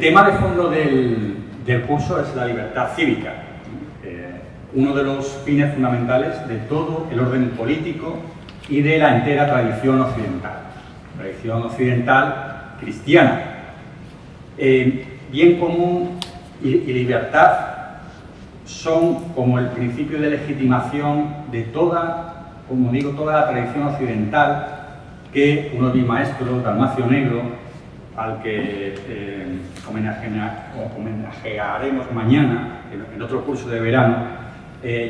El tema de fondo del curso es la libertad cívica, uno de los fines fundamentales de todo el orden político y de la entera tradición occidental cristiana. Bien común y libertad son como el principio de legitimación de toda, como digo, toda la tradición occidental que uno de mis maestros, Dalmacio Negro, al que homenajearemos mañana en otro curso de verano,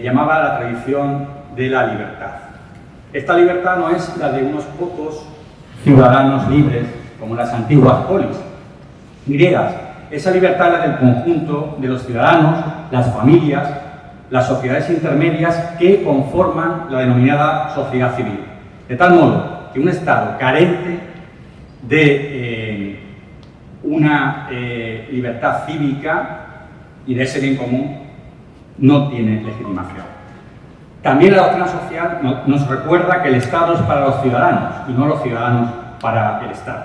llamaba la tradición de la libertad. Esta libertad no es la de unos pocos ciudadanos libres, como las antiguas polis griegas. Esa libertad es la del conjunto de los ciudadanos, las familias, las sociedades intermedias que conforman la denominada sociedad civil. De tal modo que un Estado carente de una libertad cívica y de ese bien común no tiene legitimación. También la doctrina social nos recuerda que el Estado es para los ciudadanos y no los ciudadanos para el Estado.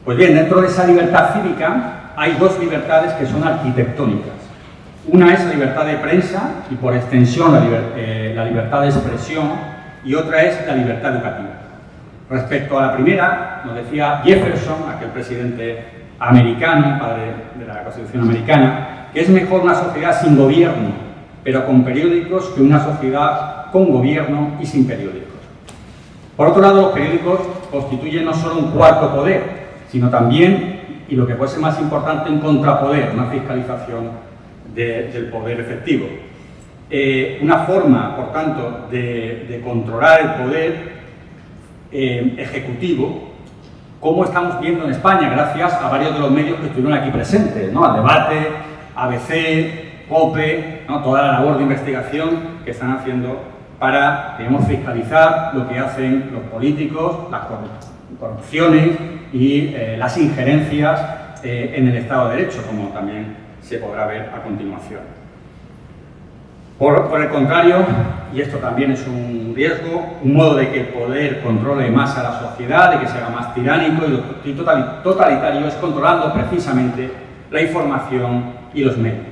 Pues bien, dentro de esa libertad cívica hay dos libertades que son arquitectónicas. Una es la libertad de prensa y, por extensión, la libertad de expresión, y otra es la libertad educativa. Respecto a la primera, nos decía Jefferson, aquel presidente americano, padre de la Constitución americana, que es mejor una sociedad sin gobierno, pero con periódicos, que una sociedad con gobierno y sin periódicos. Por otro lado, los periódicos constituyen no solo un cuarto poder, sino también, y lo que puede ser más importante, un contrapoder, una fiscalización del poder efectivo. Una forma, por tanto, de controlar el poder ejecutivo, como estamos viendo en España, gracias a varios de los medios que estuvieron aquí presentes, ¿no? Al Debate, ABC, COPE, ¿no? Toda la labor de investigación que están haciendo para, digamos, fiscalizar lo que hacen los políticos, las corrupciones y las injerencias en el Estado de Derecho, como también se podrá ver a continuación. Por el contrario, y esto también es un riesgo, un modo de que el poder controle más a la sociedad, de que se haga más tiránico y totalitario, es controlando precisamente la información y los medios.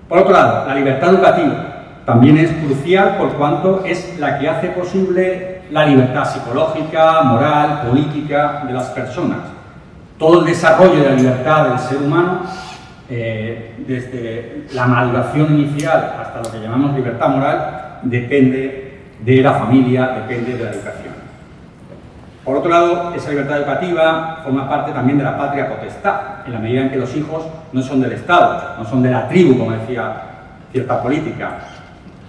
Por otro lado, la libertad educativa también es crucial por cuanto es la que hace posible la libertad psicológica, moral, política de las personas. Todo el desarrollo de la libertad del ser humano, desde la maduración inicial hasta lo que llamamos libertad moral, depende de la familia, depende de la educación. Por otro lado, esa libertad educativa forma parte también de la patria potestad, en la medida en que los hijos no son del Estado, no son de la tribu, como decía cierta política,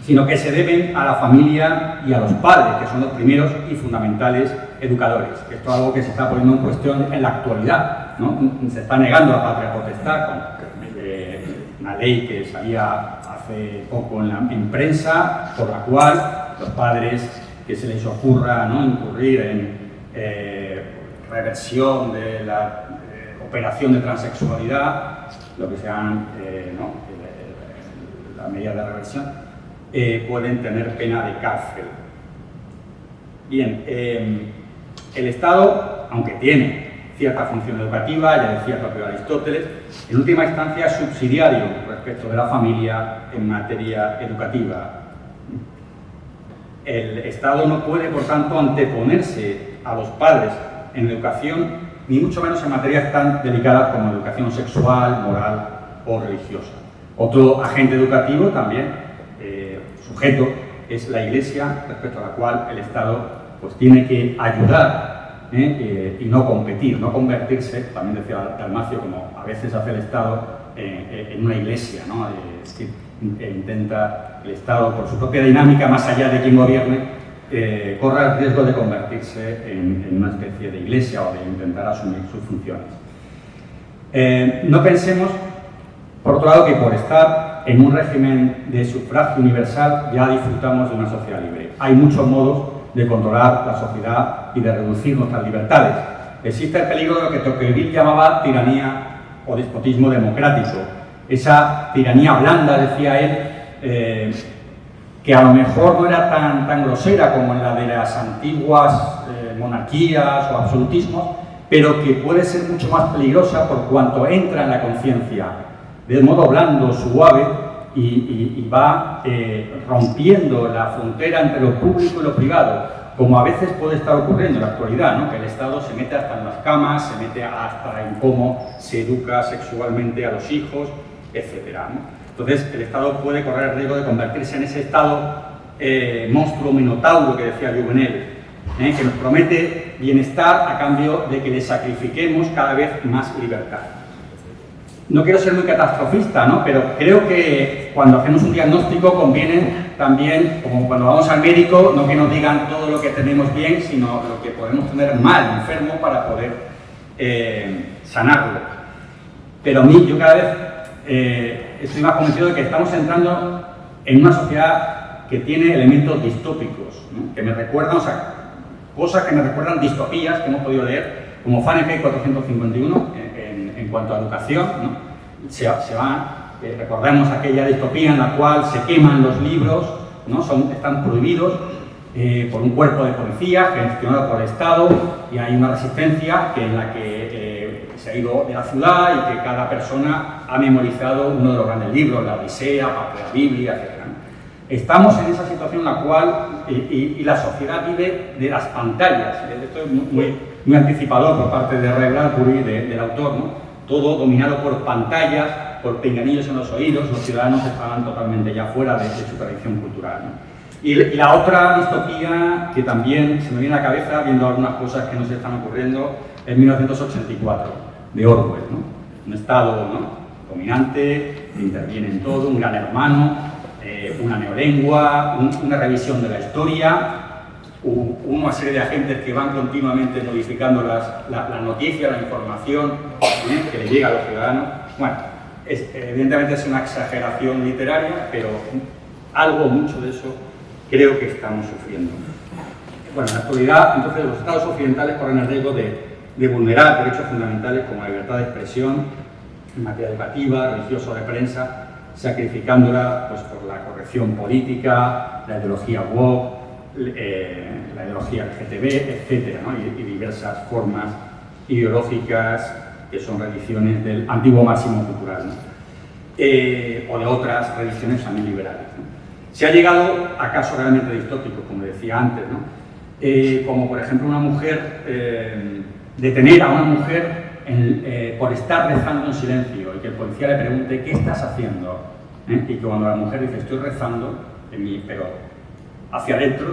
sino que se deben a la familia y a los padres, que son los primeros y fundamentales educadores. Esto es algo que se está poniendo en cuestión en la actualidad, ¿no? Se está negando la patria potestad, con una ley que salía hace poco en prensa, por la cual los padres que se les ocurra, ¿no?, incurrir en reversión de la operación de transexualidad, lo que sean la medida de reversión, pueden tener pena de cárcel. Bien, el Estado, aunque tiene cierta función educativa, ya decía el propio Aristóteles, en última instancia es subsidiario respecto de la familia en materia educativa. El Estado no puede, por tanto, anteponerse a los padres en educación, ni mucho menos en materias tan delicadas como educación sexual, moral o religiosa. Otro agente educativo también, sujeto, es la Iglesia, respecto a la cual el Estado pues tiene que ayudar y no competir, no convertirse, también decía Dalmacio, como a veces hace el Estado, en una iglesia, ¿no? Es decir, intenta el Estado, por su propia dinámica, más allá de quien gobierne, corre el riesgo de convertirse en una especie de iglesia o de intentar asumir sus funciones. No pensemos, por otro lado, que por estar en un régimen de sufragio universal ya disfrutamos de una sociedad libre. Hay muchos modos de controlar la sociedad y de reducir nuestras libertades. Existe el peligro de lo que Tocqueville llamaba tiranía o despotismo democrático. Esa tiranía blanda, decía él, que a lo mejor no era tan grosera como en la de las antiguas monarquías o absolutismos, pero que puede ser mucho más peligrosa por cuanto entra en la conciencia de modo blando, suave, y va rompiendo la frontera entre lo público y lo privado, como a veces puede estar ocurriendo en la actualidad, ¿no? Que el Estado se mete hasta en las camas, se mete hasta en cómo se educa sexualmente a los hijos, etcétera, ¿no? Entonces, el Estado puede correr el riesgo de convertirse en ese Estado monstruo minotauro que decía Juvenel, que nos promete bienestar a cambio de que le sacrifiquemos cada vez más libertad. No quiero ser muy catastrofista, ¿no? Pero creo que cuando hacemos un diagnóstico conviene también, como cuando vamos al médico, no que nos digan todo lo que tenemos bien, sino lo que podemos tener mal, enfermo, para poder sanarlo. Pero a mí, yo cada vez estoy más convencido de que estamos entrando en una sociedad que tiene elementos distópicos, ¿no? Que me recuerdan, o sea, cosas que me recuerdan distopías que hemos podido leer, como Fahrenheit 451, en cuanto a educación, ¿no? Recordemos aquella distopía en la cual se queman los libros, ¿no? Están prohibidos por un cuerpo de policía gestionado por el Estado, y hay una resistencia en la que se ha ido de la ciudad y que cada persona ha memorizado uno de los grandes libros, la Odisea, parte de la Biblia, etc. Estamos en esa situación en la cual y la sociedad vive de las pantallas. Esto es muy anticipador por parte de Ray Bradbury, del autor, ¿no? Todo dominado por pantallas, por pinganillos en los oídos. Los ciudadanos estaban totalmente ya fuera de su tradición cultural, ¿no? Y la otra distopía que también se me viene a la cabeza, viendo algunas cosas que nos están ocurriendo, es 1984, de Orwell, ¿no? Un Estado, ¿no?, dominante, que interviene en todo, un gran hermano, una neolengua, una revisión de la historia, una serie de agentes que van continuamente modificando las noticias, la información que le llega a los ciudadanos. Bueno, evidentemente es una exageración literaria, pero mucho de eso creo que estamos sufriendo. Bueno, en la actualidad, entonces, los estados occidentales corren el riesgo de vulnerar derechos fundamentales como la libertad de expresión en materia educativa, religiosa o de prensa, sacrificándola pues, por la corrección política, la ideología woke, la ideología LGTB, etcétera, ¿no? y diversas formas ideológicas que son religiones del antiguo máximo cultural, ¿no? O de otras religiones también liberales, ¿no? Se ha llegado a casos realmente distópicos, como decía antes, ¿no? Como por ejemplo una mujer, detener a una mujer por estar rezando en silencio y que el policía le pregunte ¿qué estás haciendo? Y que cuando la mujer dice estoy rezando, pero hacia adentro,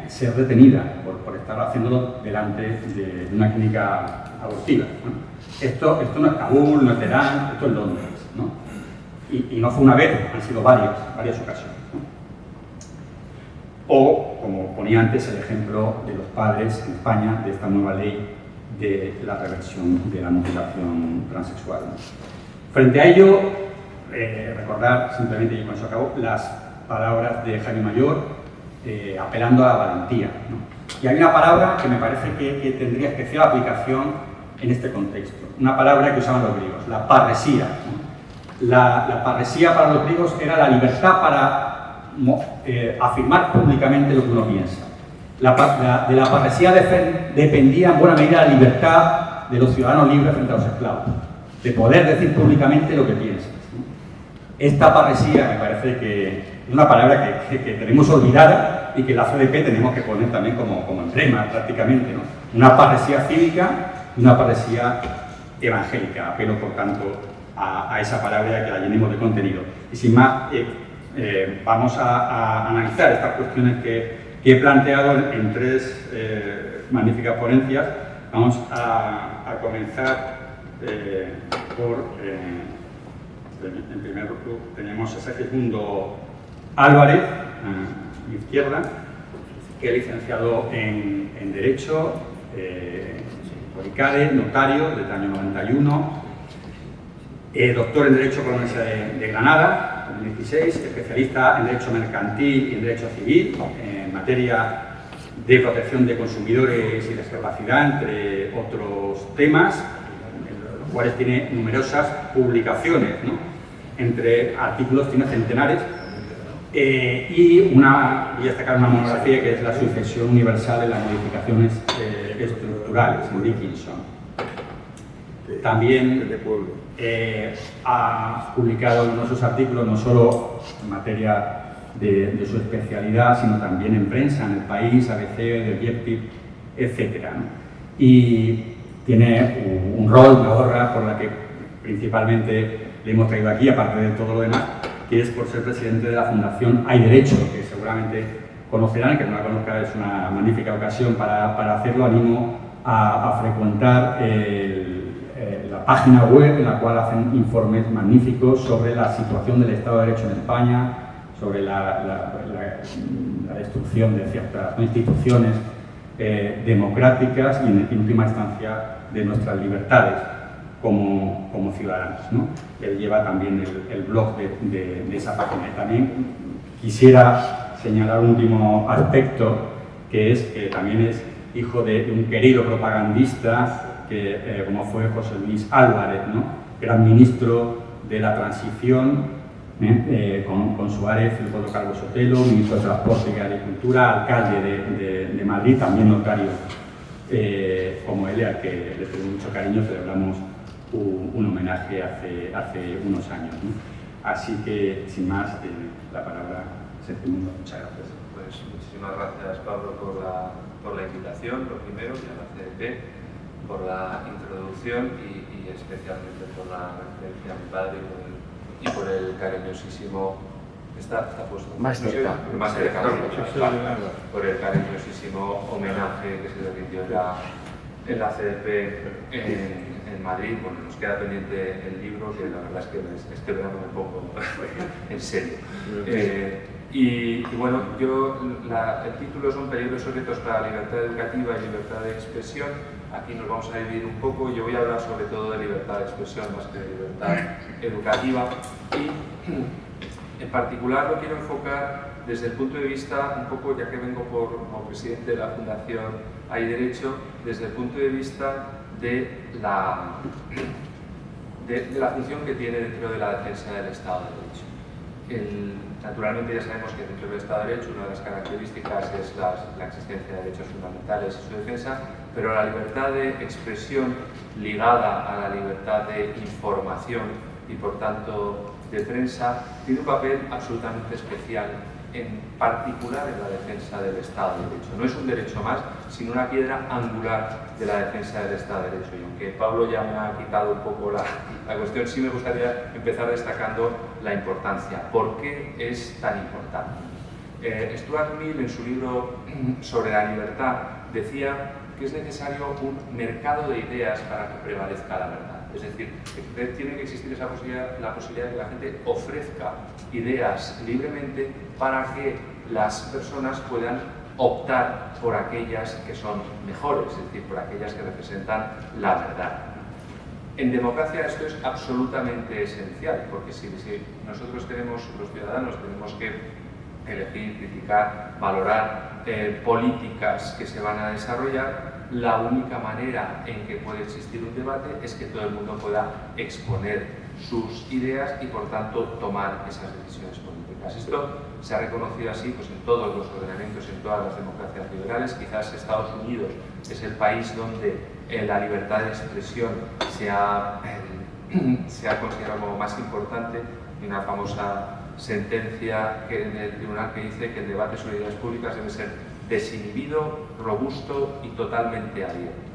ser detenida por estar haciéndolo delante de una clínica abortiva, ¿no? Esto no es Kabul, no es Teherán, esto es Londres, ¿no? Y no fue una vez, han sido varias ocasiones, ¿no? O, como ponía antes, el ejemplo de los padres en España de esta nueva ley de la reversión de la mutilación transexual, ¿no? Frente a ello, recordar simplemente, y con eso acabo, las palabras de Jaime Mayor apelando a la valentía, ¿no? Y hay una palabra que me parece que tendría especial aplicación en este contexto, una palabra que usaban los griegos, la parresía, ¿no? La parresía para los griegos era la libertad para afirmar públicamente lo que uno piensa. De la parresía dependía en buena medida la libertad de los ciudadanos libres frente a los esclavos, de poder decir públicamente lo que piensas, ¿no? Esta parresía me parece que es una palabra que tenemos olvidada y que la CDP tenemos que poner también como emblema prácticamente, ¿no? Una parresía cívica y una parresía evangélica. Apelo, por tanto, a esa palabra que la llenemos de contenido. Y sin más, vamos a analizar estas cuestiones que he planteado en tres magníficas ponencias. Vamos a comenzar por, en primer grupo, tenemos a Segismundo Álvarez, a mi izquierda, que es licenciado en Derecho, por ICADE, notario desde el año 91, doctor en Derecho por la Universidad de Granada, en 2016, especialista en Derecho Mercantil y en Derecho Civil, en materia de protección de consumidores y discapacidad, entre otros temas, en los cuales tiene numerosas publicaciones, ¿no? Entre artículos tiene centenares, y destacar una monografía que es la sucesión universal de las modificaciones estructurales en Dickinson. También ha publicado numerosos artículos, no solo en materia de su especialidad, sino también en prensa, en El País, ABC, The Objective, etc. Y tiene un rol, una gorra, por la que principalmente le hemos traído aquí, aparte de todo lo demás, que es por ser presidente de la Fundación Hay Derecho, que seguramente conocerán, que no la conozca es una magnífica ocasión para hacerlo. Animo a frecuentar la página web en la cual hacen informes magníficos sobre la situación del Estado de Derecho en España, sobre la destrucción de ciertas instituciones democráticas y, en última instancia, de nuestras libertades como ciudadanos, ¿no? Él lleva también el blog de esa página. Y también quisiera señalar un último aspecto, que es que también es hijo de un querido propagandista, como fue José Luis Álvarez, ¿no? Gran ministro de la transición, con Suárez, Leopoldo Calvo Sotelo, ministro de Transporte y Agricultura, alcalde de Madrid, también notario como él, al que le tengo mucho cariño. Celebramos un homenaje hace unos años, ¿no? Así que, sin más, la palabra Sergio. Muchas gracias. Pues muchísimas gracias, Pablo, por la invitación, lo primero, y a la CDP, por la introducción y especialmente por la referencia a mi padre y por el cariñosísimo... Está puesto más cerca. Más cerca, por el cariñosísimo homenaje que se le rindió en la CDP en Madrid. Bueno, nos queda pendiente el libro, que la verdad es que este verano me pongo en serio. Y bueno, el título son Peligros secretos para la libertad educativa y libertad de expresión. Aquí nos vamos a dividir un poco. Yo voy a hablar sobre todo de libertad de expresión más que de libertad educativa. Y en particular lo quiero enfocar desde el punto de vista, un poco, ya que vengo como presidente de la Fundación Hay Derecho, desde el punto de vista de la función que tiene dentro de la defensa del Estado de Derecho. Naturalmente ya sabemos que dentro del Estado de Derecho una de las características es la existencia de derechos fundamentales y su defensa, pero la libertad de expresión ligada a la libertad de información y por tanto de prensa tiene un papel absolutamente especial, en particular en la defensa del Estado de Derecho. No es un derecho más, sino una piedra angular de la defensa del Estado de Derecho. Y aunque Pablo ya me ha quitado un poco la cuestión, sí me gustaría empezar destacando la importancia. ¿Por qué es tan importante? Stuart Mill, en su libro sobre la libertad, decía que es necesario un mercado de ideas para que prevalezca la verdad. Es decir, que tiene que existir la posibilidad de que la gente ofrezca ideas libremente para que las personas puedan optar por aquellas que son mejores, es decir, por aquellas que representan la verdad. En democracia esto es absolutamente esencial, porque si nosotros los ciudadanos, tenemos que elegir, criticar, valorar políticas que se van a desarrollar, la única manera en que puede existir un debate es que todo el mundo pueda exponer sus ideas y, por tanto, tomar esas decisiones políticas. Esto se ha reconocido así pues, en todos los ordenamientos, en todas las democracias liberales. Quizás Estados Unidos es el país donde la libertad de expresión se ha considerado como más importante. Hay una famosa sentencia en el tribunal que dice que el debate sobre ideas públicas debe ser desinhibido, robusto y totalmente abierto.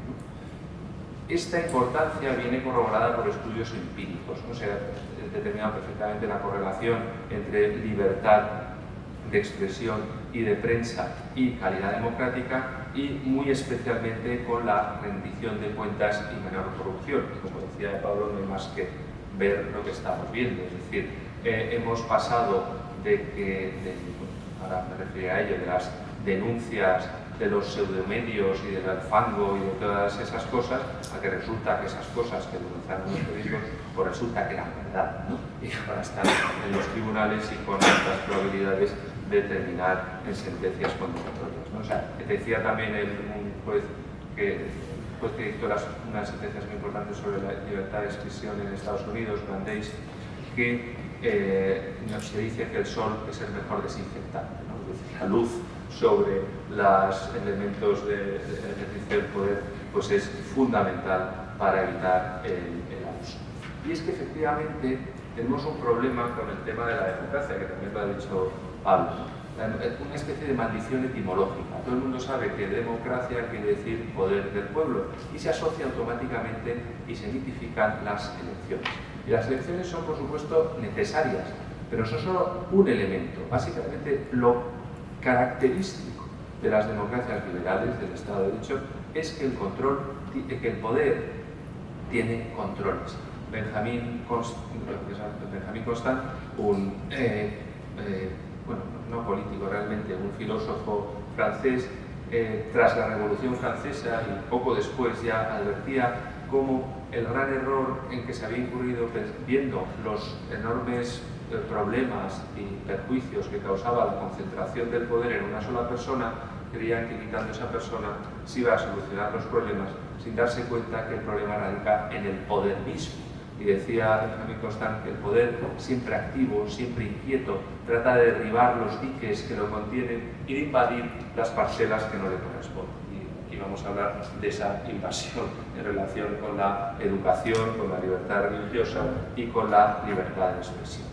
Esta importancia viene corroborada por estudios empíricos, ¿no? Se ha determinado perfectamente la correlación entre libertad de expresión y de prensa y calidad democrática, y muy especialmente con la rendición de cuentas y menor corrupción. Como decía Pablo, no hay más que ver lo que estamos viendo, es decir, hemos pasado ahora me refiero a ello, de las denuncias de los pseudomedios y del fango y de todas esas cosas, a que resulta que esas cosas que denunciaron los periódicos, pues resulta que eran verdad, ¿no? Y ahora están en los tribunales y con altas probabilidades de terminar en sentencias condenatorias, ¿no? O sea, decía también un juez que dictó unas sentencias muy importantes sobre la libertad de expresión en Estados Unidos, Brandeis, que se dice que el sol es el mejor desinfectante, ¿no? Es decir, la luz sobre los elementos del ejercicio del poder pues es fundamental para evitar el abuso. Y es que efectivamente tenemos un problema con el tema de la democracia, que también lo ha dicho Pablo. Una especie de maldición etimológica. Todo el mundo sabe que democracia quiere decir poder del pueblo y se asocia automáticamente y se mitifican las elecciones. Y las elecciones son, por supuesto, necesarias, pero son solo un elemento. Básicamente, lo característico de las democracias liberales del Estado de Derecho es que el poder tiene controles. Benjamin Constant, un no político realmente, un filósofo francés, tras la Revolución Francesa y poco después ya advertía cómo el gran error en que se había incurrido viendo los enormes problemas y perjuicios que causaba la concentración del poder en una sola persona, creían que quitando esa persona se iba a solucionar los problemas sin darse cuenta que el problema radica en el poder mismo. Y decía Benjamin Constant que el poder, siempre activo, siempre inquieto, trata de derribar los diques que lo contienen y de invadir las parcelas que no le corresponden. Y aquí vamos a hablar de esa invasión en relación con la educación, con la libertad religiosa y con la libertad de expresión.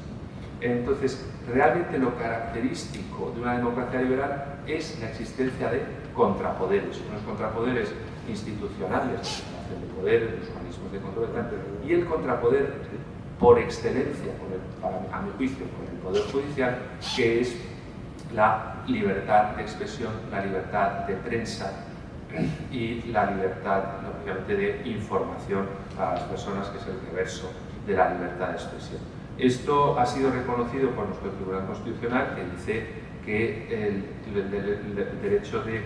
Entonces, realmente lo característico de una democracia liberal es la existencia de contrapoderes, unos contrapoderes institucionales, de poder, los organismos de control, y el contrapoder por excelencia, a mi juicio, con el Poder Judicial, que es la libertad de expresión, la libertad de prensa y la libertad, lógicamente, de información para las personas, que es el reverso de la libertad de expresión. Esto ha sido reconocido por nuestro Tribunal Constitucional, que dice que el derecho de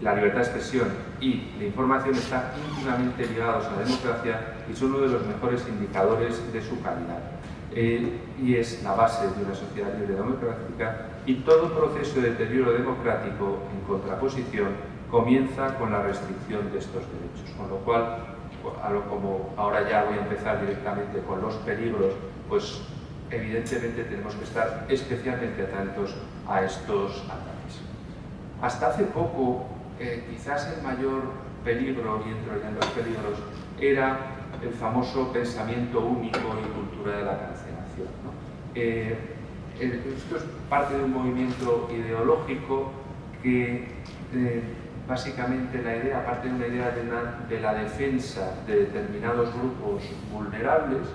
la libertad de expresión y de información están íntimamente ligados a la democracia y son uno de los mejores indicadores de su calidad. Y es la base de una sociedad libre democrática, y todo proceso de deterioro democrático, en contraposición, comienza con la restricción de estos derechos. Con lo cual, como ahora ya voy a empezar directamente con los peligros, pues evidentemente tenemos que estar especialmente atentos a estos ataques. Hasta hace poco, quizás el mayor peligro, y entro ya en los peligros, era el famoso pensamiento único y cultura de la cancelación, ¿no? Esto es parte de un movimiento ideológico que básicamente la idea, parte de una idea de la defensa de determinados grupos vulnerables,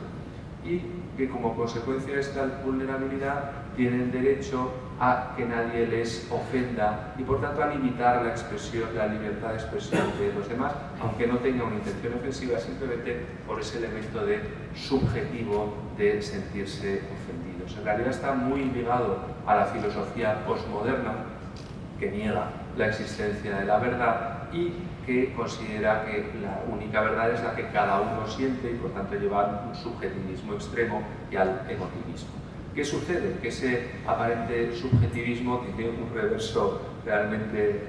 y que como consecuencia de esta vulnerabilidad tienen derecho a que nadie les ofenda y por tanto a limitar la expresión, la libertad de expresión de los demás, aunque no tenga una intención ofensiva, simplemente por ese elemento de subjetivo de sentirse ofendidos. En realidad está muy ligado a la filosofía postmoderna, que niega la existencia de la verdad y que considera que la única verdad es la que cada uno siente y por tanto lleva a un subjetivismo extremo y al emotivismo. ¿Qué sucede? Que ese aparente subjetivismo tiene un reverso realmente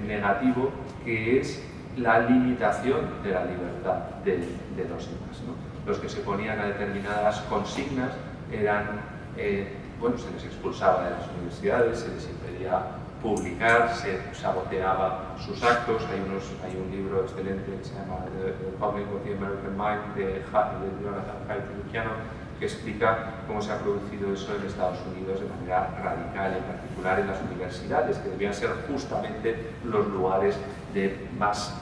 negativo, que es la limitación de la libertad de los demás, ¿no? Los que se ponían a determinadas consignas eran, se les expulsaba de las universidades, se les impedía publicar, se saboteaba sus actos. Hay un libro excelente que se llama The Republic of the American Mind de Jonathan Haidt, que explica cómo se ha producido eso en Estados Unidos de manera radical, en particular en las universidades, que debían ser justamente los lugares de más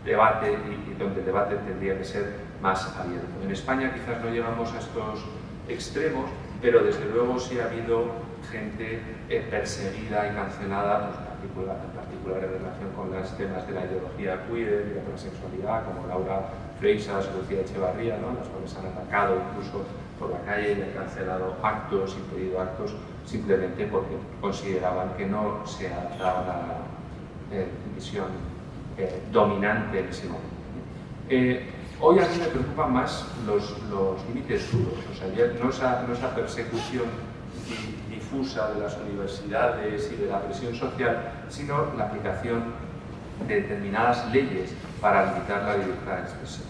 debate y donde el debate tendría que ser más abierto. En España quizás no llegamos a estos extremos, pero desde luego sí ha habido gente perseguida y cancelada, pues, en particular en relación con los temas de la ideología queer y la transexualidad, como Laura Freixas, Lucía Echevarría, ¿no? Las cuales han atacado incluso por la calle y han cancelado actos, impedido actos, simplemente porque consideraban que no se adaptaban a la visión dominante en ese momento. Hoy a mí me preocupan más los límites duros, o sea, ya no esa persecución difusa de las universidades y de la presión social, sino la aplicación de determinadas leyes para limitar la libertad de expresión.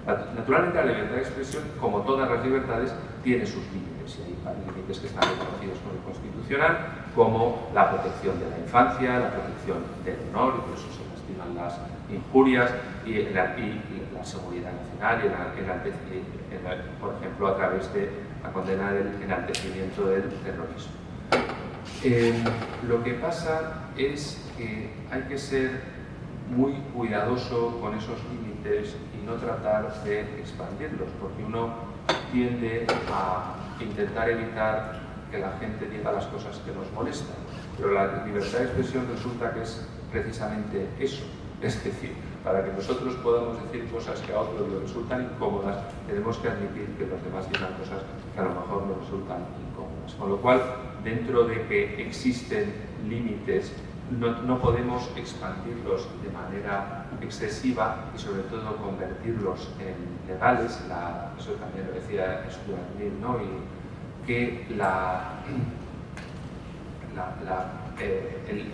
Naturalmente, la libertad de expresión, como todas las libertades, tiene sus límites, y hay límites que están reconocidos por el Constitucional, como la protección de la infancia, la protección del honor, y por eso se castigan las injurias, y la seguridad nacional, por ejemplo, a través de la condena del enaltecimiento del terrorismo. Lo que pasa es que hay que ser muy cuidadoso con esos límites y no tratar de expandirlos, porque uno tiende a intentar evitar que la gente diga las cosas que nos molestan. Pero la libertad de expresión resulta que es precisamente eso. Es decir, para que nosotros podamos decir cosas que a otros les resultan incómodas, tenemos que admitir que los demás digan cosas que a lo mejor nos resultan incómodas. Con lo cual, dentro de que existen límites, no podemos expandirlos de manera excesiva y sobre todo convertirlos en legales. Eso también lo decía Stuart Mill, ¿no? Y que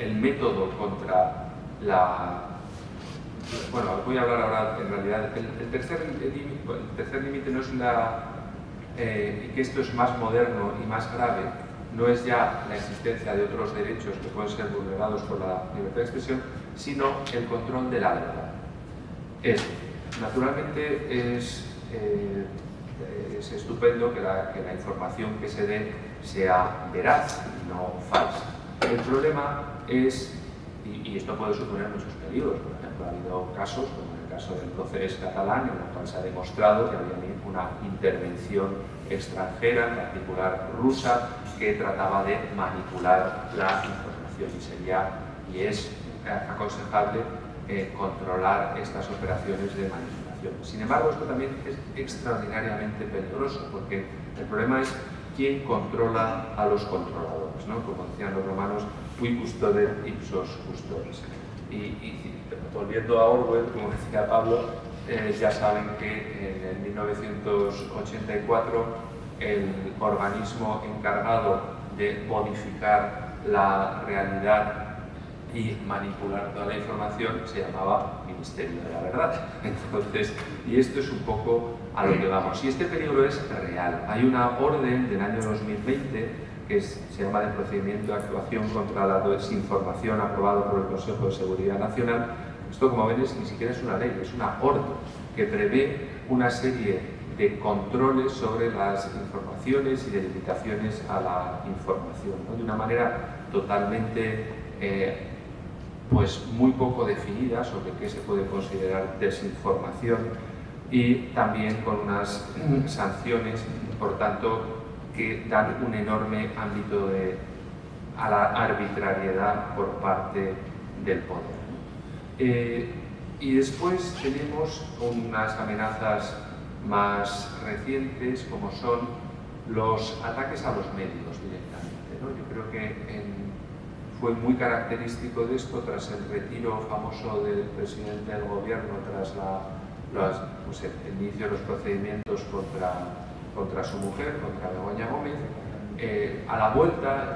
el método contra la... Bueno, voy a hablar ahora en realidad. El tercer límite no es y que esto es más moderno y más grave, no es ya la existencia de otros derechos que pueden ser vulnerados por la libertad de expresión, sino el control de la verdad. Naturalmente es estupendo que la información que se dé sea veraz y no falsa. El problema es, y esto puede suponer muchos peligros, por ejemplo, ha habido casos, como en el caso del Procés catalán, en el cual se ha demostrado que había una intervención extranjera, en particular rusa, que trataba de manipular la información, y es aconsejable controlar estas operaciones de manipulación. Sin embargo, esto también es extraordinariamente peligroso, porque el problema es quién controla a los controladores, ¿no? Como decían los romanos, qui custode ipsos custodes. Y volviendo a Orwell, como decía Pablo, ya saben que en el 1984 el organismo encargado de modificar la realidad y manipular toda la información se llamaba Ministerio de la Verdad. Entonces, y esto es un poco a lo que vamos. Y este peligro es real. Hay una orden del año 2020 que se llama de procedimiento de actuación contra la desinformación, aprobado por el Consejo de Seguridad Nacional. Esto, como ven, ni siquiera es una ley, es una orden que prevé una serie de controles sobre las informaciones y de limitaciones a la información, ¿no? De una manera totalmente, pues muy poco definida sobre qué se puede considerar desinformación, y también con unas sanciones, por tanto, que dan un enorme ámbito a la arbitrariedad por parte del poder. Y después tenemos unas amenazas más recientes, como son los ataques a los medios directamente, ¿no? Yo creo que fue muy característico de esto tras el retiro famoso del presidente del gobierno, tras el inicio de los procedimientos contra su mujer, contra Begoña Gómez. A la vuelta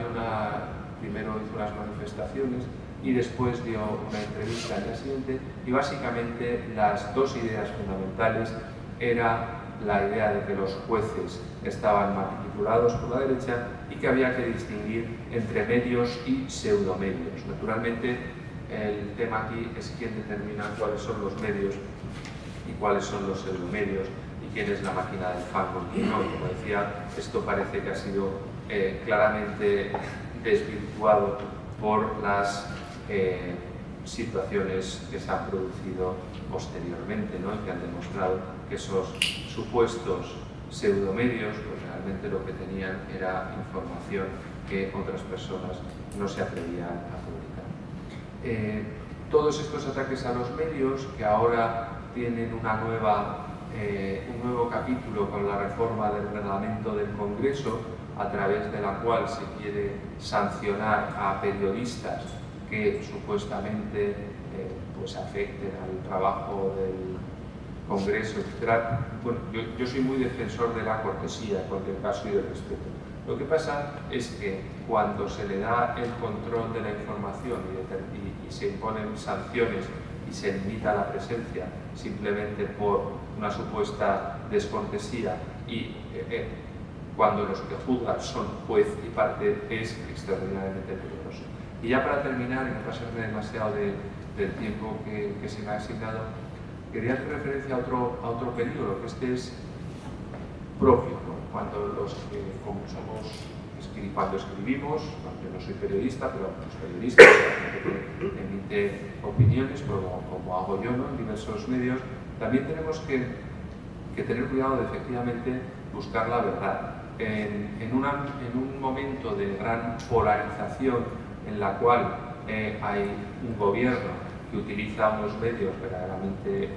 primero hizo unas manifestaciones y después dio una entrevista al día siguiente, y básicamente las dos ideas fundamentales era la idea de que los jueces estaban manipulados por la derecha y que había que distinguir entre medios y pseudomedios. Naturalmente, el tema aquí es quién determina cuáles son los medios y cuáles son los pseudomedios, y quién es la máquina del fango y quién no. Como decía, esto parece que ha sido claramente desvirtuado por las situaciones que se han producido posteriormente, ¿no? Y que han demostrado que esos supuestos pseudomedios, pues realmente lo que tenían era información que otras personas no se atrevían a publicar. Todos estos ataques a los medios, que ahora tienen un nuevo capítulo con la reforma del reglamento del Congreso, a través de la cual se quiere sancionar a periodistas que supuestamente pues afecten al trabajo del Congreso, etc. Bueno, yo soy muy defensor de la cortesía, en cualquier caso, y del respeto. Lo que pasa es que cuando se le da el control de la información y se imponen sanciones y se limita la presencia simplemente por una supuesta descortesía y cuando los que juzgan son juez y parte, es extraordinariamente peligroso. Y ya para terminar, y no pasarme demasiado del tiempo que se me ha asignado, quería hacer referencia a otro peligro, que este es propio, ¿no? Cuando los que cuando escribimos, aunque no soy periodista, pero los periodistas, la gente que emite opiniones, como hago yo, ¿no?, en diversos medios, también tenemos que tener cuidado de efectivamente buscar la verdad. En un momento de gran polarización en la cual hay un gobierno que utiliza unos medios verdaderamente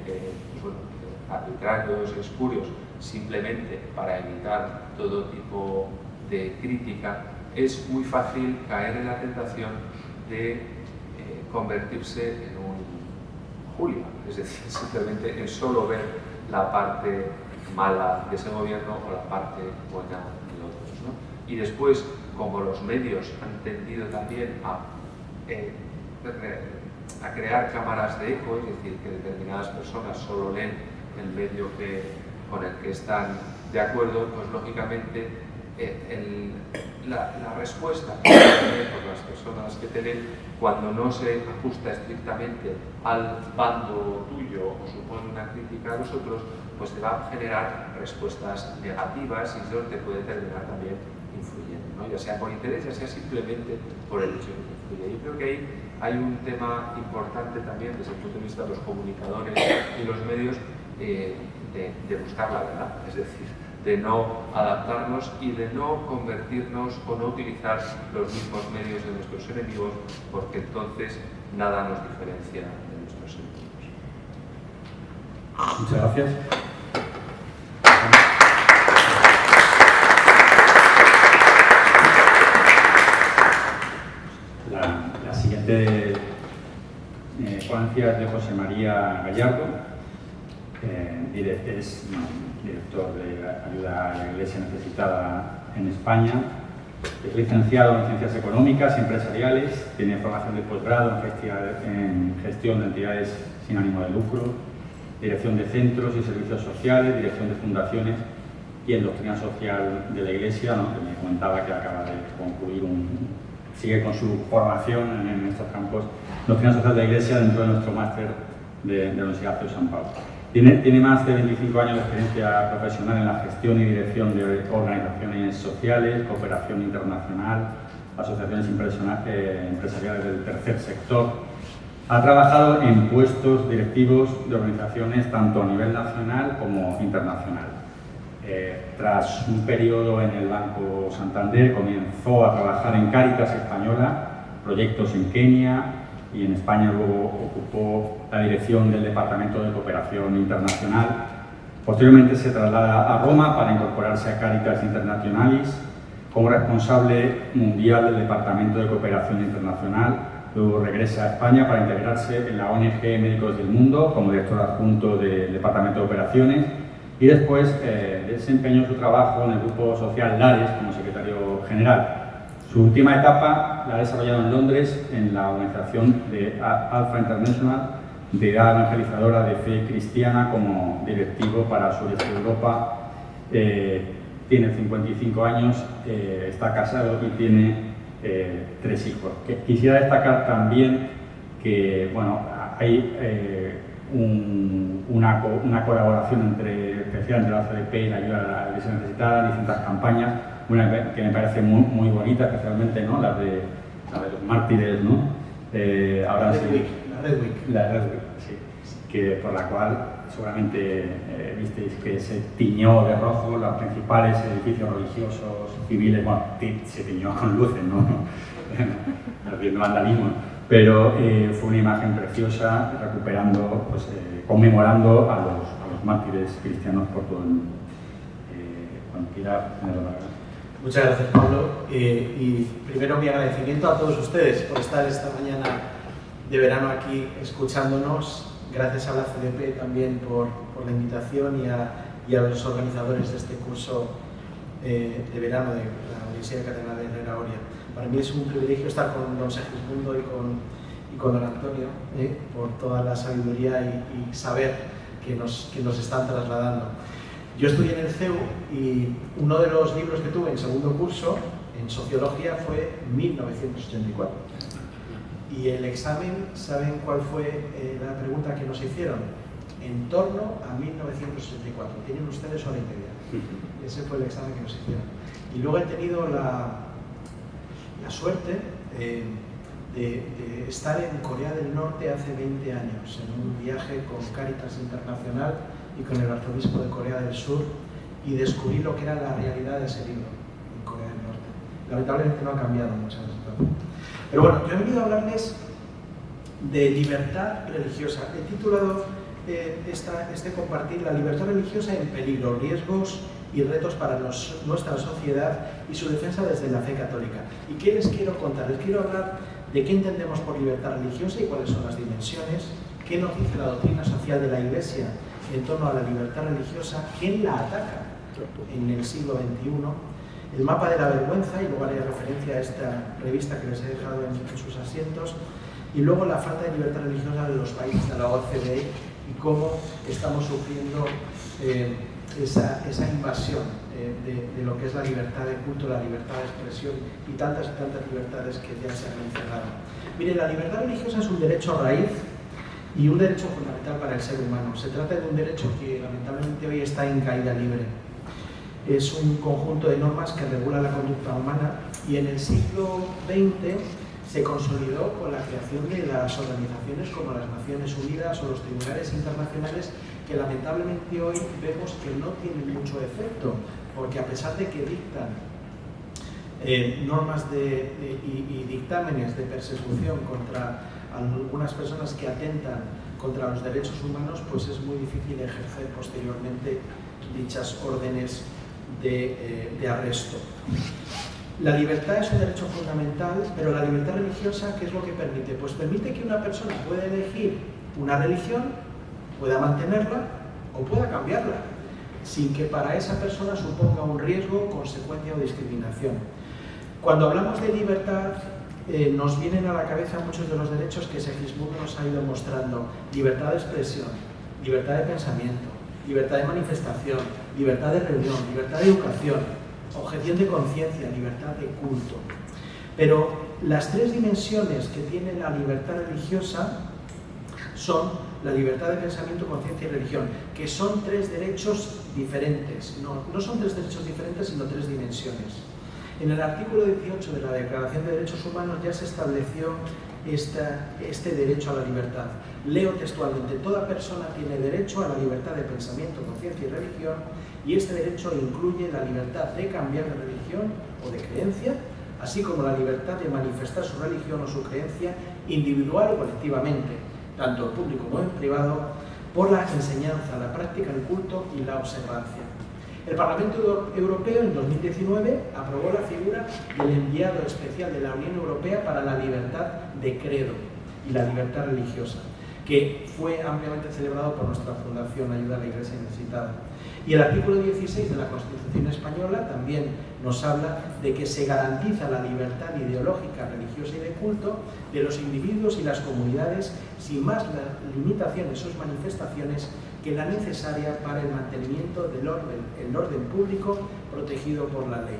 arbitrarios y espurios simplemente para evitar todo tipo de crítica, es muy fácil caer en la tentación de convertirse en un Julia, es decir, simplemente en solo ver la parte mala de ese gobierno o la parte buena de otros, ¿no? Y después, como los medios han tendido también a crear cámaras de eco, es decir, que determinadas personas solo leen el medio con el que están de acuerdo, pues lógicamente la respuesta que tienen por las personas que te leen, cuando no se ajusta estrictamente al bando tuyo o supone una crítica a los otros, pues te va a generar respuestas negativas y eso te puede terminar también influyendo, ¿no? Ya sea por interés, ya sea simplemente por el hecho de que influye. Yo creo que ahí hay un tema importante también desde el punto de vista de los comunicadores y los medios, de buscar la verdad, es decir, de no adaptarnos y de no convertirnos o no utilizar los mismos medios de nuestros enemigos, porque entonces nada nos diferencia de nuestros enemigos. Muchas gracias. La siguiente ponencia es de José María Gallardo, es director de Ayuda a la Iglesia Necesitada en España. Es licenciado en Ciencias Económicas y Empresariales, tiene formación de posgrado en gestión de entidades sin ánimo de lucro, dirección de centros y servicios sociales, dirección de fundaciones y en doctrina social de la Iglesia, ¿no?, que me comentaba que acaba de concluir sigue con su formación en estos campos, doctrina social de la Iglesia dentro de nuestro máster de la Universidad de San Pablo. Tiene más de 25 años de experiencia profesional en la gestión y dirección de organizaciones sociales, cooperación internacional, asociaciones empresariales del tercer sector. Ha trabajado en puestos directivos de organizaciones tanto a nivel nacional como internacional. Tras un periodo en el Banco Santander, comenzó a trabajar en Cáritas Española, proyectos en Kenia, y en España luego ocupó la dirección del Departamento de Cooperación Internacional. Posteriormente se traslada a Roma para incorporarse a Cáritas Internationalis como responsable mundial del Departamento de Cooperación Internacional. Luego regresa a España para integrarse en la ONG Médicos del Mundo como director adjunto del Departamento de Operaciones y después desempeñó su trabajo en el Grupo Social Lares como secretario general. Su última etapa la ha desarrollado en Londres en la organización de Alpha International, entidad evangelizadora de fe cristiana, como directivo para Sureste de Europa. Tiene 55 años, está casado y tiene 3 hijos. Quisiera destacar también que hay una colaboración especial entre la CDP y la Ayuda a la Iglesia Necesitada, distintas campañas, una que me parece muy bonita, especialmente, ¿no?, la de los mártires, ¿no? Ahora sí, la Red Week, sí, que por la cual seguramente visteis que se tiñó de rojo los principales edificios religiosos civiles, bueno, se tiñó con luces, ¿no? Haciendo vandalismo, pero fue una imagen preciosa recuperando, pues, conmemorando a los mártires cristianos por todo el mundo. Cuando quiera, Muchas gracias, Pablo. Y primero mi agradecimiento a todos ustedes por estar esta mañana de verano aquí escuchándonos. Gracias a la CDP también por la invitación y a los organizadores de este curso de verano de la Universidad Catedral de Herrera Oria. Para mí es un privilegio estar con don Segismundo y y con don Antonio por toda la sabiduría y saber que nos están trasladando. Yo estudié en el CEU y uno de los libros que tuve en segundo curso en Sociología fue 1984. Y el examen, ¿saben cuál fue la pregunta que nos hicieron? En torno a 1984. Tienen ustedes hora y media. Ese fue el examen que nos hicieron. Y luego he tenido la suerte de estar en Corea del Norte hace 20 años, en un viaje con Cáritas Internacional y con el arzobispo de Corea del Sur, y descubrí lo que era la realidad de ese libro en Corea del Norte. Lamentablemente no ha cambiado mucho la situación. Pero bueno, yo he venido a hablarles de libertad religiosa. He titulado este compartir la libertad religiosa en peligro, riesgos y retos para nuestra sociedad y su defensa desde la fe católica. ¿Y qué les quiero contar? Les quiero hablar de qué entendemos por libertad religiosa y cuáles son las dimensiones, qué nos dice la doctrina social de la Iglesia en torno a la libertad religiosa, quién la ataca en el siglo XXI, el mapa de la vergüenza, y luego haré referencia a esta revista que les he dejado en sus asientos, y luego la falta de libertad religiosa de los países de la OCDE y cómo estamos sufriendo esa invasión de lo que es la libertad de culto, la libertad de expresión y tantas libertades que ya se han mencionado. Mire, la libertad religiosa es un derecho raíz y un derecho fundamental para el ser humano. Se trata de un derecho que lamentablemente hoy está en caída libre. Es un conjunto de normas que regula la conducta humana y en el siglo XX se consolidó con la creación de las organizaciones como las Naciones Unidas o los tribunales internacionales, que lamentablemente hoy vemos que no tienen mucho efecto, porque a pesar de que dictan normas y dictámenes de persecución contra algunas personas que atentan contra los derechos humanos, pues es muy difícil ejercer posteriormente dichas órdenes de arresto. La libertad es un derecho fundamental, pero la libertad religiosa, ¿qué es lo que permite? Pues permite que una persona pueda elegir una religión, pueda mantenerla o pueda cambiarla, sin que para esa persona suponga un riesgo, consecuencia o discriminación. Cuando hablamos de libertad, nos vienen a la cabeza muchos de los derechos que Segismundo nos ha ido mostrando: libertad de expresión, libertad de pensamiento, libertad de manifestación, libertad de reunión, libertad de educación, objeción de conciencia, libertad de culto. Pero las tres dimensiones que tiene la libertad religiosa son la libertad de pensamiento, conciencia y religión, que son tres derechos diferentes. No son tres derechos diferentes, sino tres dimensiones. En el artículo 18 de la Declaración de Derechos Humanos ya se estableció este derecho a la libertad. Leo textualmente: toda persona tiene derecho a la libertad de pensamiento, conciencia y religión, y este derecho incluye la libertad de cambiar de religión o de creencia, así como la libertad de manifestar su religión o su creencia individual o colectivamente, tanto en público como en privado, por la enseñanza, la práctica del culto y la observancia. El Parlamento Europeo en 2019 aprobó la figura del enviado especial de la Unión Europea para la libertad de credo y la libertad religiosa, que fue ampliamente celebrado por nuestra Fundación Ayuda a la Iglesia Necesitada. Y el artículo 16 de la Constitución Española también nos habla de que se garantiza la libertad ideológica, religiosa y de culto de los individuos y las comunidades sin más limitaciones o manifestaciones que la necesaria para el mantenimiento del orden público protegido por la ley.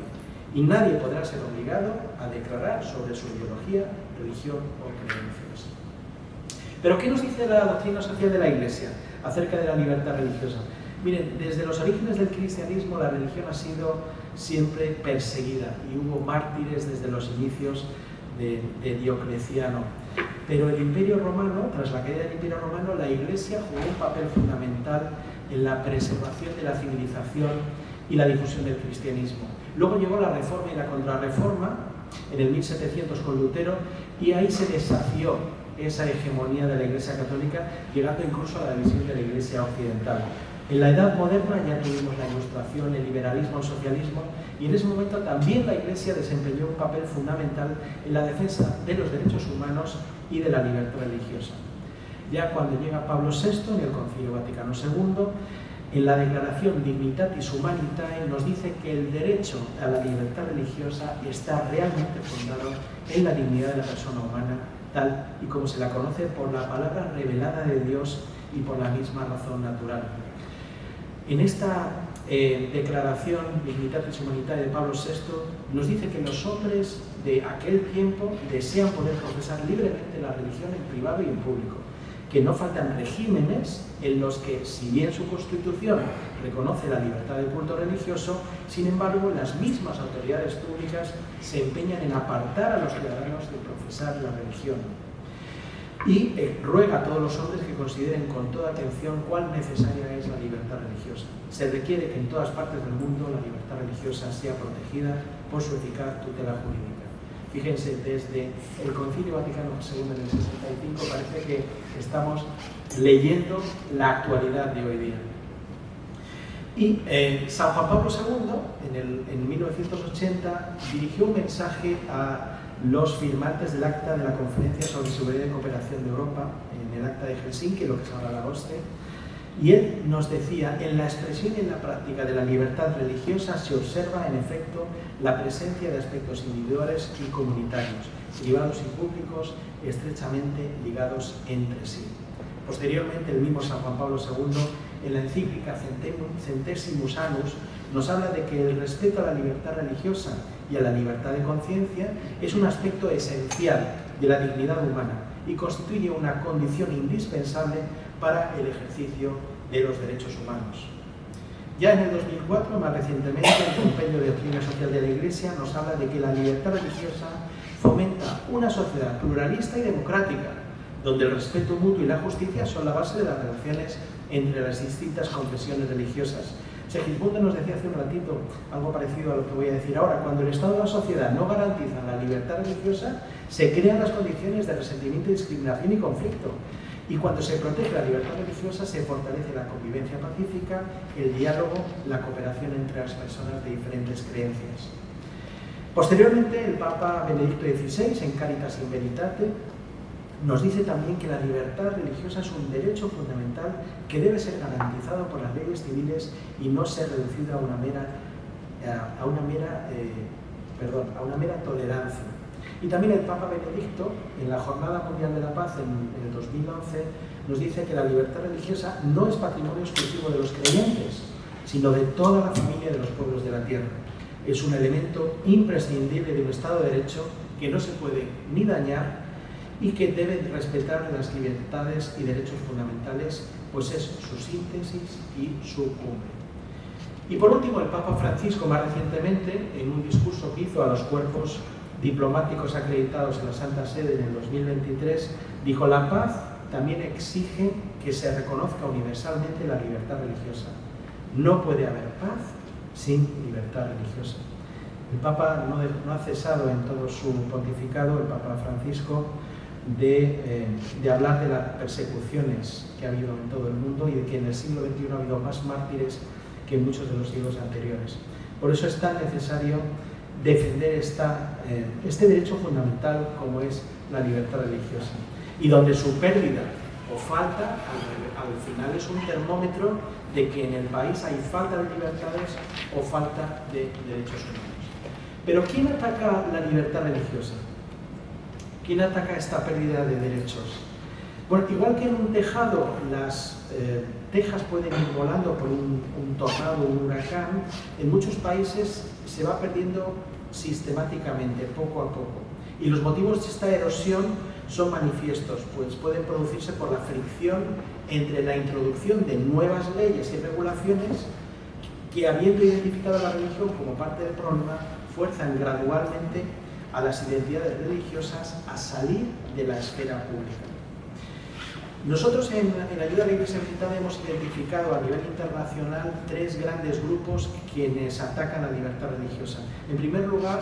Y nadie podrá ser obligado a declarar sobre su ideología, religión o creencias. ¿Pero qué nos dice la doctrina social de la Iglesia acerca de la libertad religiosa? Miren, desde los orígenes del cristianismo la religión ha sido siempre perseguida y hubo mártires desde los inicios de Diocleciano. Pero el Imperio Romano, tras la caída del Imperio Romano, la Iglesia jugó un papel fundamental en la preservación de la civilización y la difusión del cristianismo. Luego llegó la Reforma y la Contrarreforma en el 1700 con Lutero, y ahí se desafió esa hegemonía de la Iglesia Católica, llegando incluso a la división de la Iglesia Occidental. En la Edad Moderna ya tuvimos la Ilustración, el liberalismo, el socialismo, y en ese momento también la Iglesia desempeñó un papel fundamental en la defensa de los derechos humanos y de la libertad religiosa. Ya cuando llega Pablo VI en el Concilio Vaticano II, en la Declaración Dignitatis Humanitae nos dice que el derecho a la libertad religiosa está realmente fundado en la dignidad de la persona humana tal y como se la conoce por la palabra revelada de Dios y por la misma razón natural. En esta declaración Dignitatis Humanitae de Pablo VI nos dice que los hombres de aquel tiempo desean poder profesar libremente la religión en privado y en público, que no faltan regímenes en los que, si bien su constitución reconoce la libertad de culto religioso, sin embargo las mismas autoridades públicas se empeñan en apartar a los ciudadanos de profesar la religión. Y ruega a todos los hombres que consideren con toda atención cuán necesaria es la libertad religiosa. Se requiere que en todas partes del mundo la libertad religiosa sea protegida por su eficaz tutela jurídica. Fíjense, desde el Concilio Vaticano II en el 65 parece que estamos leyendo la actualidad de hoy día. Y San Juan Pablo II, en 1980, dirigió un mensaje a los firmantes del acta de la Conferencia sobre Seguridad y Cooperación de Europa, en el acta de Helsinki, lo que es ahora la OSCE, y él nos decía: en la expresión y en la práctica de la libertad religiosa se observa, en efecto, la presencia de aspectos individuales y comunitarios, privados y públicos, estrechamente ligados entre sí. Posteriormente, el mismo San Juan Pablo II, en la encíclica Centesimus Annus, nos habla de que el respeto a la libertad religiosa y a la libertad de conciencia es un aspecto esencial de la dignidad humana y constituye una condición indispensable para el ejercicio de los derechos humanos. Ya en el 2004, más recientemente, el Compendio de Doctrina Social de la Iglesia nos habla de que la libertad religiosa fomenta una sociedad pluralista y democrática, donde el respeto mutuo y la justicia son la base de las relaciones entre las distintas confesiones religiosas. Segismundo nos decía hace un ratito algo parecido a lo que voy a decir ahora: cuando el Estado y la sociedad no garantizan la libertad religiosa, se crean las condiciones de resentimiento, discriminación y conflicto. Y cuando se protege la libertad religiosa, se fortalece la convivencia pacífica, el diálogo, la cooperación entre las personas de diferentes creencias. Posteriormente, el Papa Benedicto XVI, en Caritas in Veritate, nos dice también que la libertad religiosa es un derecho fundamental que debe ser garantizado por las leyes civiles y no ser reducido a una mera tolerancia. Y también el Papa Benedicto, en la Jornada Mundial de la Paz en el 2011, nos dice que la libertad religiosa no es patrimonio exclusivo de los creyentes, sino de toda la familia de los pueblos de la tierra. Es un elemento imprescindible de un Estado de Derecho que no se puede ni dañar y que debe respetar las libertades y derechos fundamentales, pues es su síntesis y su cumbre. Y por último, el Papa Francisco, más recientemente, en un discurso que hizo a los cuerpos diplomáticos acreditados en la Santa Sede en el 2023, dijo: la paz también exige que se reconozca universalmente la libertad religiosa. No puede haber paz sin libertad religiosa. El Papa no ha cesado en todo su pontificado, el Papa Francisco, de hablar de las persecuciones que ha habido en todo el mundo y de que en el siglo XXI ha habido más mártires que en muchos de los siglos anteriores. Por eso es tan necesario defender este derecho fundamental como es la libertad religiosa, y donde su pérdida o falta al final es un termómetro de que en el país hay falta de libertades o falta de derechos humanos. Pero ¿quién ataca la libertad religiosa? ¿Quién ataca esta pérdida de derechos? Bueno, igual que en un tejado las tejas pueden ir volando por un tornado o un huracán, en muchos países se va perdiendo sistemáticamente, poco a poco. Y los motivos de esta erosión son manifiestos, pues pueden producirse por la fricción entre la introducción de nuevas leyes y regulaciones que, habiendo identificado la religión como parte del problema, fuerzan gradualmente a las identidades religiosas a salir de la esfera pública. Nosotros en Ayuda a la Iglesia Necesitada hemos identificado a nivel internacional 3 grandes grupos quienes atacan la libertad religiosa. En primer lugar,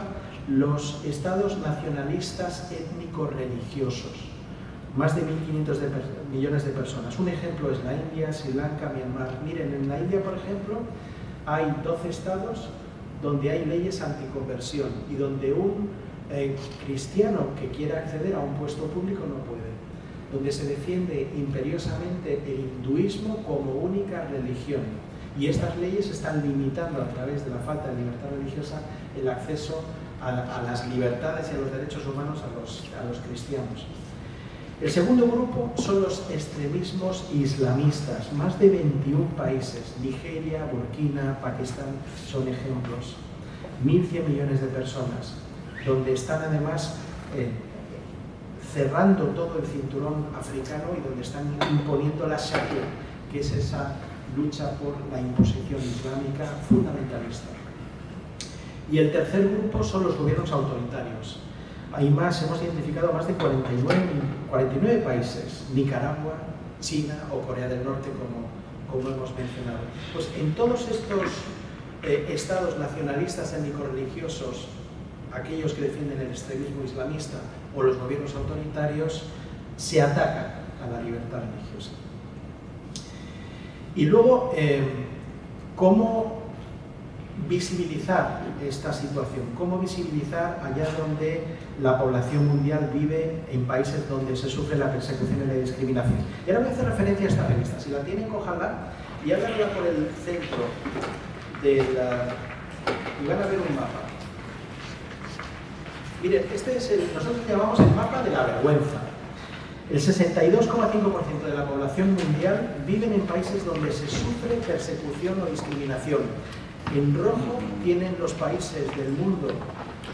los estados nacionalistas étnico-religiosos, más de 1.500 millones de personas. Un ejemplo es la India, Sri Lanka, Myanmar. Miren, en la India, por ejemplo, hay 12 estados donde hay leyes anticonversión y donde un cristiano que quiera acceder a un puesto público no puede, donde se defiende imperiosamente el hinduismo como única religión, y estas leyes están limitando a través de la falta de libertad religiosa el acceso a las libertades y a los derechos humanos a los cristianos. El segundo grupo son los extremismos islamistas. Más de 21 países, Nigeria, Burkina, Pakistán, son ejemplos. 1.100 millones de personas, donde están además cerrando todo el cinturón africano y donde están imponiendo la Sharia, que es esa lucha por la imposición islámica fundamentalista. Y el tercer grupo son los gobiernos autoritarios. Hay más, hemos identificado más de 49 países, Nicaragua, China o Corea del Norte, como hemos mencionado. Pues en todos estos estados nacionalistas étnico-religiosos, aquellos que defienden el extremismo islamista o los gobiernos autoritarios, se ataca a la libertad religiosa. Y luego, ¿cómo visibilizar esta situación? ¿Cómo visibilizar allá donde la población mundial vive en países donde se sufre la persecución y la discriminación? Y ahora voy a hacer referencia a esta revista. Si la tienen, cójanla y háganla por el centro de la... y van a ver un mapa. Miren, este es nosotros llamamos el mapa de la vergüenza. El 62,5% de la población mundial viven en países donde se sufre persecución o discriminación. En rojo tienen los países del mundo,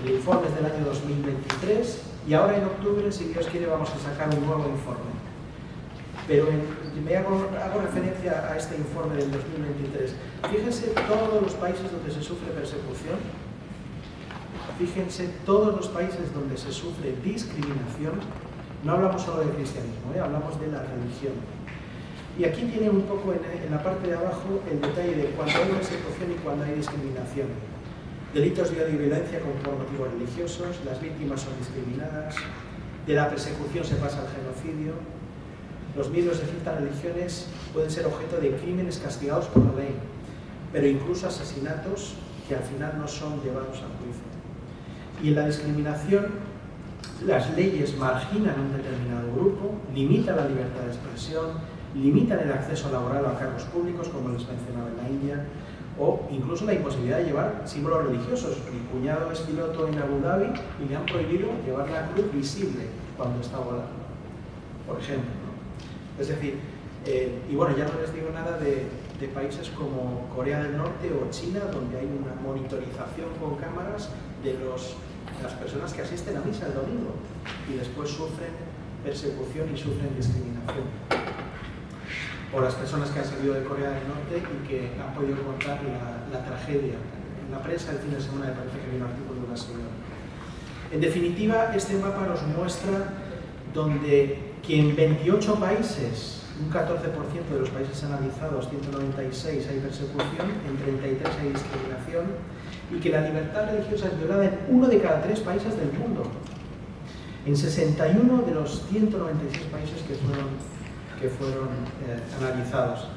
el informe es del año 2023, y ahora en octubre, si Dios quiere, vamos a sacar un nuevo informe. Pero hago referencia a este informe del 2023. Fíjense todos los países donde se sufre persecución. Fíjense todos los países donde se sufre discriminación. No hablamos solo de cristianismo, hablamos de la religión. Y aquí tiene un poco en la parte de abajo el detalle de cuando hay persecución y cuando hay discriminación. Delitos de odio y violencia por motivos religiosos, las víctimas son discriminadas, de la persecución se pasa al genocidio. Los miembros de ciertas religiones pueden ser objeto de crímenes castigados por la ley, pero incluso asesinatos que al final no son llevados a juicio. Y en la discriminación, las leyes marginan a un determinado grupo, limitan la libertad de expresión, limitan el acceso laboral a cargos públicos, como les mencionaba en la India, o incluso la imposibilidad de llevar símbolos religiosos. Mi cuñado es piloto en Abu Dhabi y le han prohibido llevar la cruz visible cuando está volando, por ejemplo, ¿no? Es decir, y bueno, ya no les digo nada de países como Corea del Norte o China, donde hay una monitorización con cámaras de las personas que asisten a misa el domingo y después sufren persecución y sufren discriminación. O las personas que han salido de Corea del Norte y que han podido contar la tragedia. En la prensa el fin de semana me parece que había un artículo de una señora. En definitiva, este mapa nos muestra donde que en 28 países, un 14% de los países analizados, 196 hay persecución, en 33 hay discriminación, y que la libertad religiosa es violada en 1 de cada 3 países del mundo, en 61 de los 196 países que fueron analizados.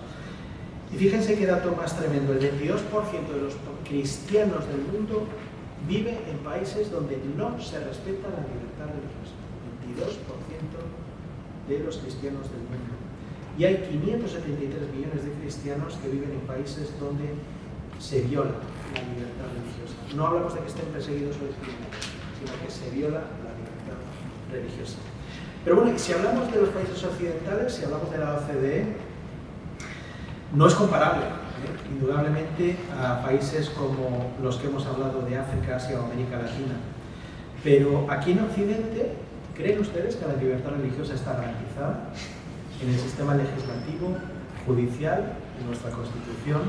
Y fíjense qué dato más tremendo, el 22% de los cristianos del mundo vive en países donde no se respeta la libertad religiosa. 22% de los cristianos del mundo. Y hay 573 millones de cristianos que viven en países donde se viola la libertad religiosa. No hablamos de que estén perseguidos o discriminados, sino que se viola la libertad religiosa. Pero bueno, si hablamos de los países occidentales, si hablamos de la OCDE, no es comparable, indudablemente, a países como los que hemos hablado de África, Asia o América Latina. Pero aquí en Occidente, ¿creen ustedes que la libertad religiosa está garantizada en el sistema legislativo, judicial, en nuestra Constitución?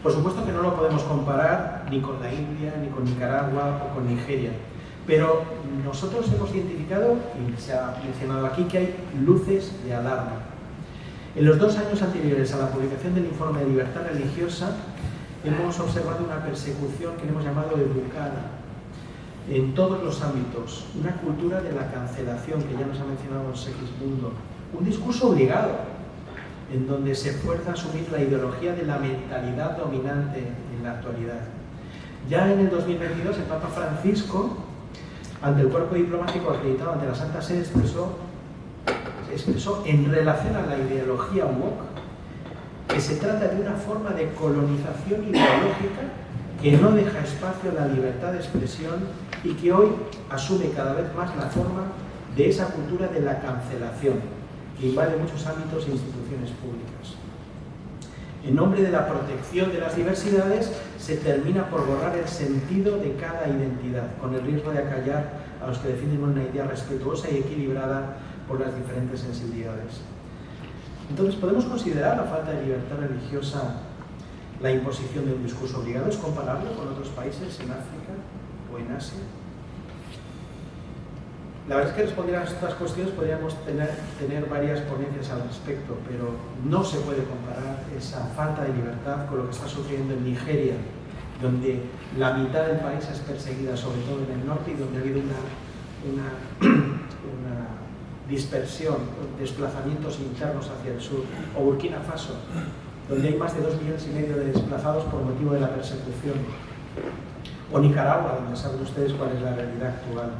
Por supuesto que no lo podemos comparar ni con la India, ni con Nicaragua o con Nigeria. Pero nosotros hemos identificado, y se ha mencionado aquí, que hay luces de alarma. En los 2 años anteriores a la publicación del informe de libertad religiosa, hemos observado una persecución que hemos llamado educada en todos los ámbitos, una cultura de la cancelación que ya nos ha mencionado Segismundo, un discurso obligado, en donde se fuerza a asumir la ideología de la mentalidad dominante en la actualidad. Ya en el 2022, el Papa Francisco, ante el cuerpo diplomático acreditado ante la Santa Sede, expresó en relación a la ideología woke que se trata de una forma de colonización ideológica que no deja espacio a la libertad de expresión y que hoy asume cada vez más la forma de esa cultura de la cancelación que invade muchos ámbitos e instituciones públicas. En nombre de la protección de las diversidades, se termina por borrar el sentido de cada identidad, con el riesgo de acallar a los que defienden una idea respetuosa y equilibrada por las diferentes sensibilidades. Entonces, ¿podemos considerar la falta de libertad religiosa la imposición de un discurso obligado? ¿Es comparable con otros países en África o en Asia? La verdad es que responder a estas cuestiones podríamos tener varias ponencias al respecto, pero no se puede comparar esa falta de libertad con lo que está sucediendo en Nigeria, donde la mitad del país es perseguida, sobre todo en el norte, y donde ha habido una dispersión, desplazamientos internos hacia el sur, o Burkina Faso, donde hay más de 2,5 millones de desplazados por motivo de la persecución, o Nicaragua, donde saben ustedes cuál es la realidad actual.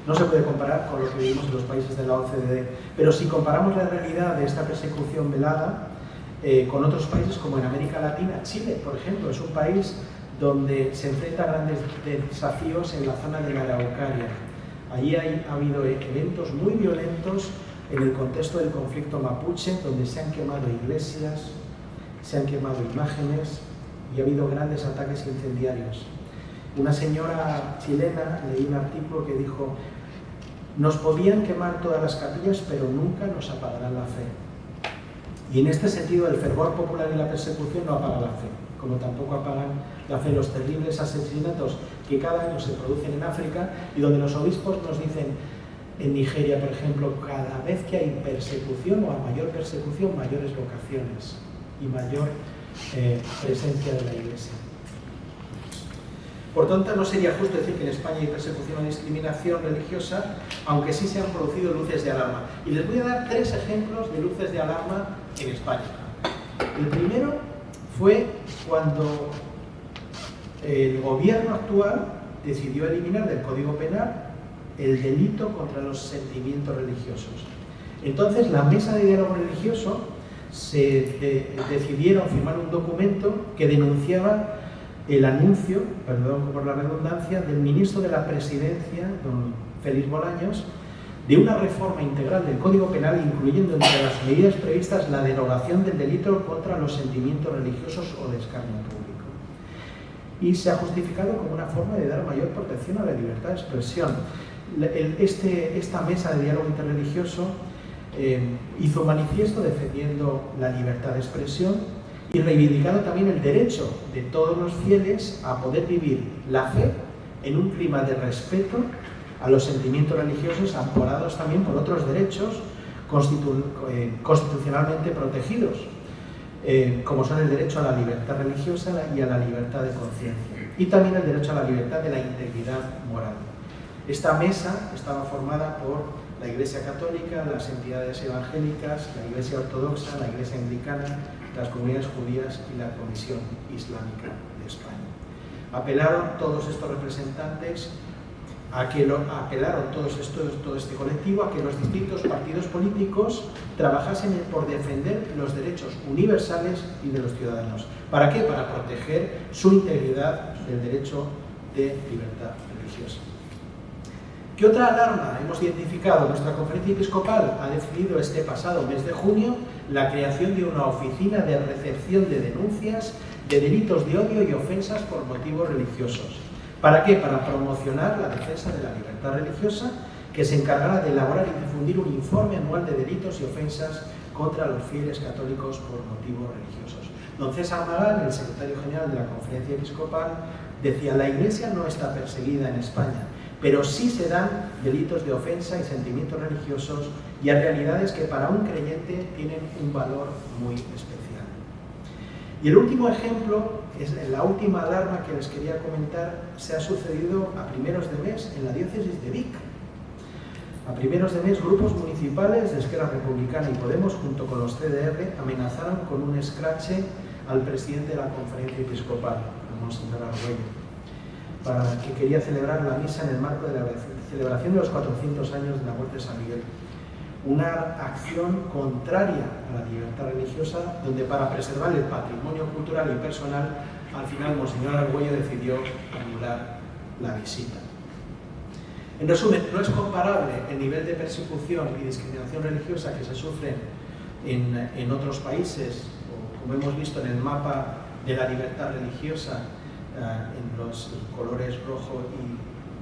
No se puede comparar con lo que vivimos en los países de la OCDE, pero si comparamos la realidad de esta persecución velada con otros países como en América Latina, Chile, por ejemplo, es un país donde se enfrenta a grandes desafíos en la zona de la Araucaria. Allí ha habido eventos muy violentos en el contexto del conflicto mapuche, donde se han quemado iglesias, se han quemado imágenes y ha habido grandes ataques incendiarios. Una señora chilena, leí un artículo que dijo: nos podían quemar todas las capillas, pero nunca nos apagarán la fe. Y en este sentido, el fervor popular y la persecución no apagan la fe, como tampoco apagan la fe los terribles asesinatos que cada año se producen en África, y donde los obispos nos dicen, en Nigeria, por ejemplo, cada vez que hay persecución o a mayor persecución, mayores vocaciones y mayor presencia de la Iglesia. Por tanto, no sería justo decir que en España hay persecución o discriminación religiosa, aunque sí se han producido luces de alarma. Y les voy a dar 3 ejemplos de luces de alarma en España. El primero fue cuando el gobierno actual decidió eliminar del Código Penal el delito contra los sentimientos religiosos. Entonces, la mesa de diálogo religioso decidieron firmar un documento que denunciaba el anuncio, perdón por la redundancia, del ministro de la Presidencia, don Félix Bolaños, de una reforma integral del Código Penal, incluyendo entre las medidas previstas la derogación del delito contra los sentimientos religiosos o de escarnio público. Y se ha justificado como una forma de dar mayor protección a la libertad de expresión. Esta mesa de diálogo interreligioso hizo un manifiesto defendiendo la libertad de expresión y reivindicando también el derecho de todos los fieles a poder vivir la fe en un clima de respeto a los sentimientos religiosos, amparados también por otros derechos constitucionalmente protegidos, como son el derecho a la libertad religiosa y a la libertad de conciencia, y también el derecho a la libertad de la integridad moral. Esta mesa estaba formada por la Iglesia Católica, las entidades evangélicas, la Iglesia Ortodoxa, la Iglesia Anglicana, las comunidades judías y la Comisión Islámica de España. Apelaron todos estos representantes todo este colectivo a que los distintos partidos políticos trabajasen por defender los derechos universales y de los ciudadanos. ¿Para qué? Para proteger su integridad del derecho de libertad religiosa. ¿Qué otra alarma hemos identificado? Nuestra conferencia episcopal ha decidido este pasado mes de junio la creación de una oficina de recepción de denuncias de delitos de odio y ofensas por motivos religiosos. ¿Para qué? Para promocionar la defensa de la libertad religiosa, que se encargará de elaborar y difundir un informe anual de delitos y ofensas contra los fieles católicos por motivos religiosos. Don César Magán, el secretario general de la conferencia episcopal, decía: la Iglesia no está perseguida en España, pero sí se dan delitos de ofensa y sentimientos religiosos, y hay realidades que para un creyente tienen un valor muy especial. Y el último ejemplo, es la última alarma que les quería comentar, se ha sucedido a primeros de mes en la diócesis de Vic. A primeros de mes, grupos municipales de Esquerra Republicana y Podemos, junto con los CDR, amenazaron con un escrache al presidente de la conferencia episcopal, a Monseñor Argüello, para que quería celebrar la misa en el marco de la celebración de los 400 años de la muerte de San Miguel. Una acción contraria a la libertad religiosa, donde para preservar el patrimonio cultural y personal, al final Monseñor Argüello decidió anular la visita. En resumen, no es comparable el nivel de persecución y discriminación religiosa que se sufren en otros países, o como hemos visto en el mapa de la libertad religiosa, en los colores rojo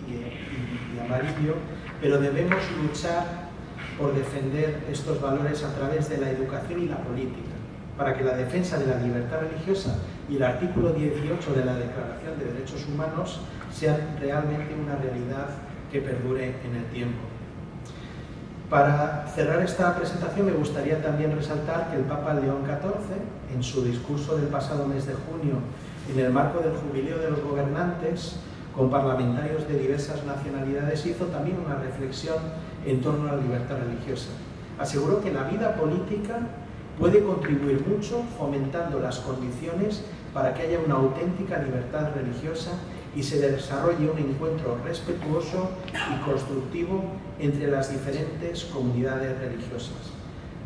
y amarillo, pero debemos luchar por defender estos valores a través de la educación y la política, para que la defensa de la libertad religiosa y el artículo 18 de la Declaración de Derechos Humanos sean realmente una realidad que perdure en el tiempo. Para cerrar esta presentación me gustaría también resaltar que el Papa León XIV, en su discurso del pasado mes de junio, en el marco del Jubileo de los Gobernantes, con parlamentarios de diversas nacionalidades, hizo también una reflexión en torno a la libertad religiosa. Aseguró que la vida política puede contribuir mucho fomentando las condiciones para que haya una auténtica libertad religiosa y se desarrolle un encuentro respetuoso y constructivo entre las diferentes comunidades religiosas.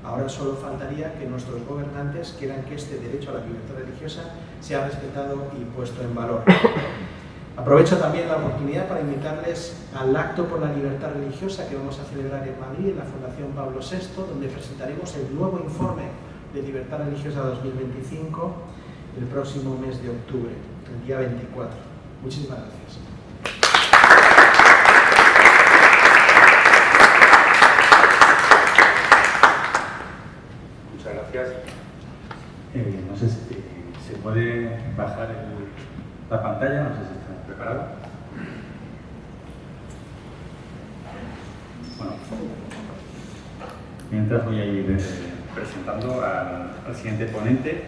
Ahora solo faltaría que nuestros gobernantes quieran que este derecho a la libertad religiosa sea respetado y puesto en valor. Aprovecho también la oportunidad para invitarles al acto por la libertad religiosa que vamos a celebrar en Madrid, en la Fundación Pablo VI, donde presentaremos el nuevo informe de libertad religiosa 2025 el próximo mes de octubre, el día 24. Muchísimas gracias. Muchas gracias. No sé si se puede bajar la pantalla, no sé si está preparado. Bueno, mientras voy a ir presentando al siguiente ponente,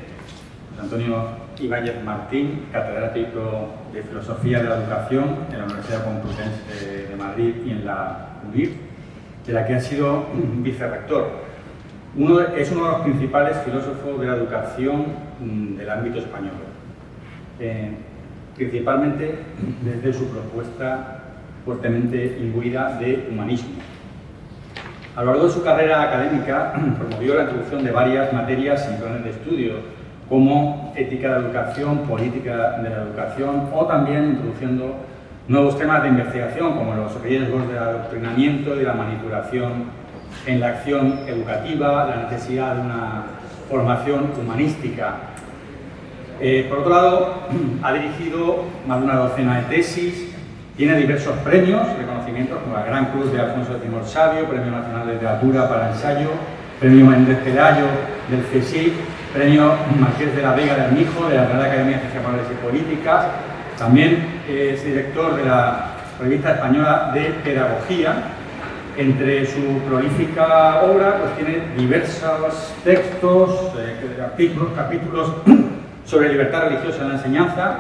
José Antonio Ibáñez Martín, catedrático de Filosofía de la Educación en la Universidad Complutense de Madrid y en la UNIR, de la que ha sido vicerrector. Es uno de los principales filósofos de la educación del ámbito español, principalmente desde su propuesta fuertemente imbuida de humanismo. A lo largo de su carrera académica promovió la introducción de varias materias en planes de estudio, como ética de la educación, política de la educación, o también introduciendo nuevos temas de investigación, como los riesgos del adoctrinamiento y de la manipulación en la acción educativa, la necesidad de una formación humanística. Por otro lado, ha dirigido más de una docena de tesis, tiene diversos premios, reconocimientos como la Gran Cruz de Alfonso X el Sabio, Premio Nacional de Literatura para Ensayo, Premio Méndez Pelayo del CSIC, Premio Marqués de la Vega de Armijo de la Real Academia de Ciencias Morales y Políticas. También es director de la Revista Española de Pedagogía. Entre su prolífica obra pues tiene diversos textos, capítulos sobre libertad religiosa en la enseñanza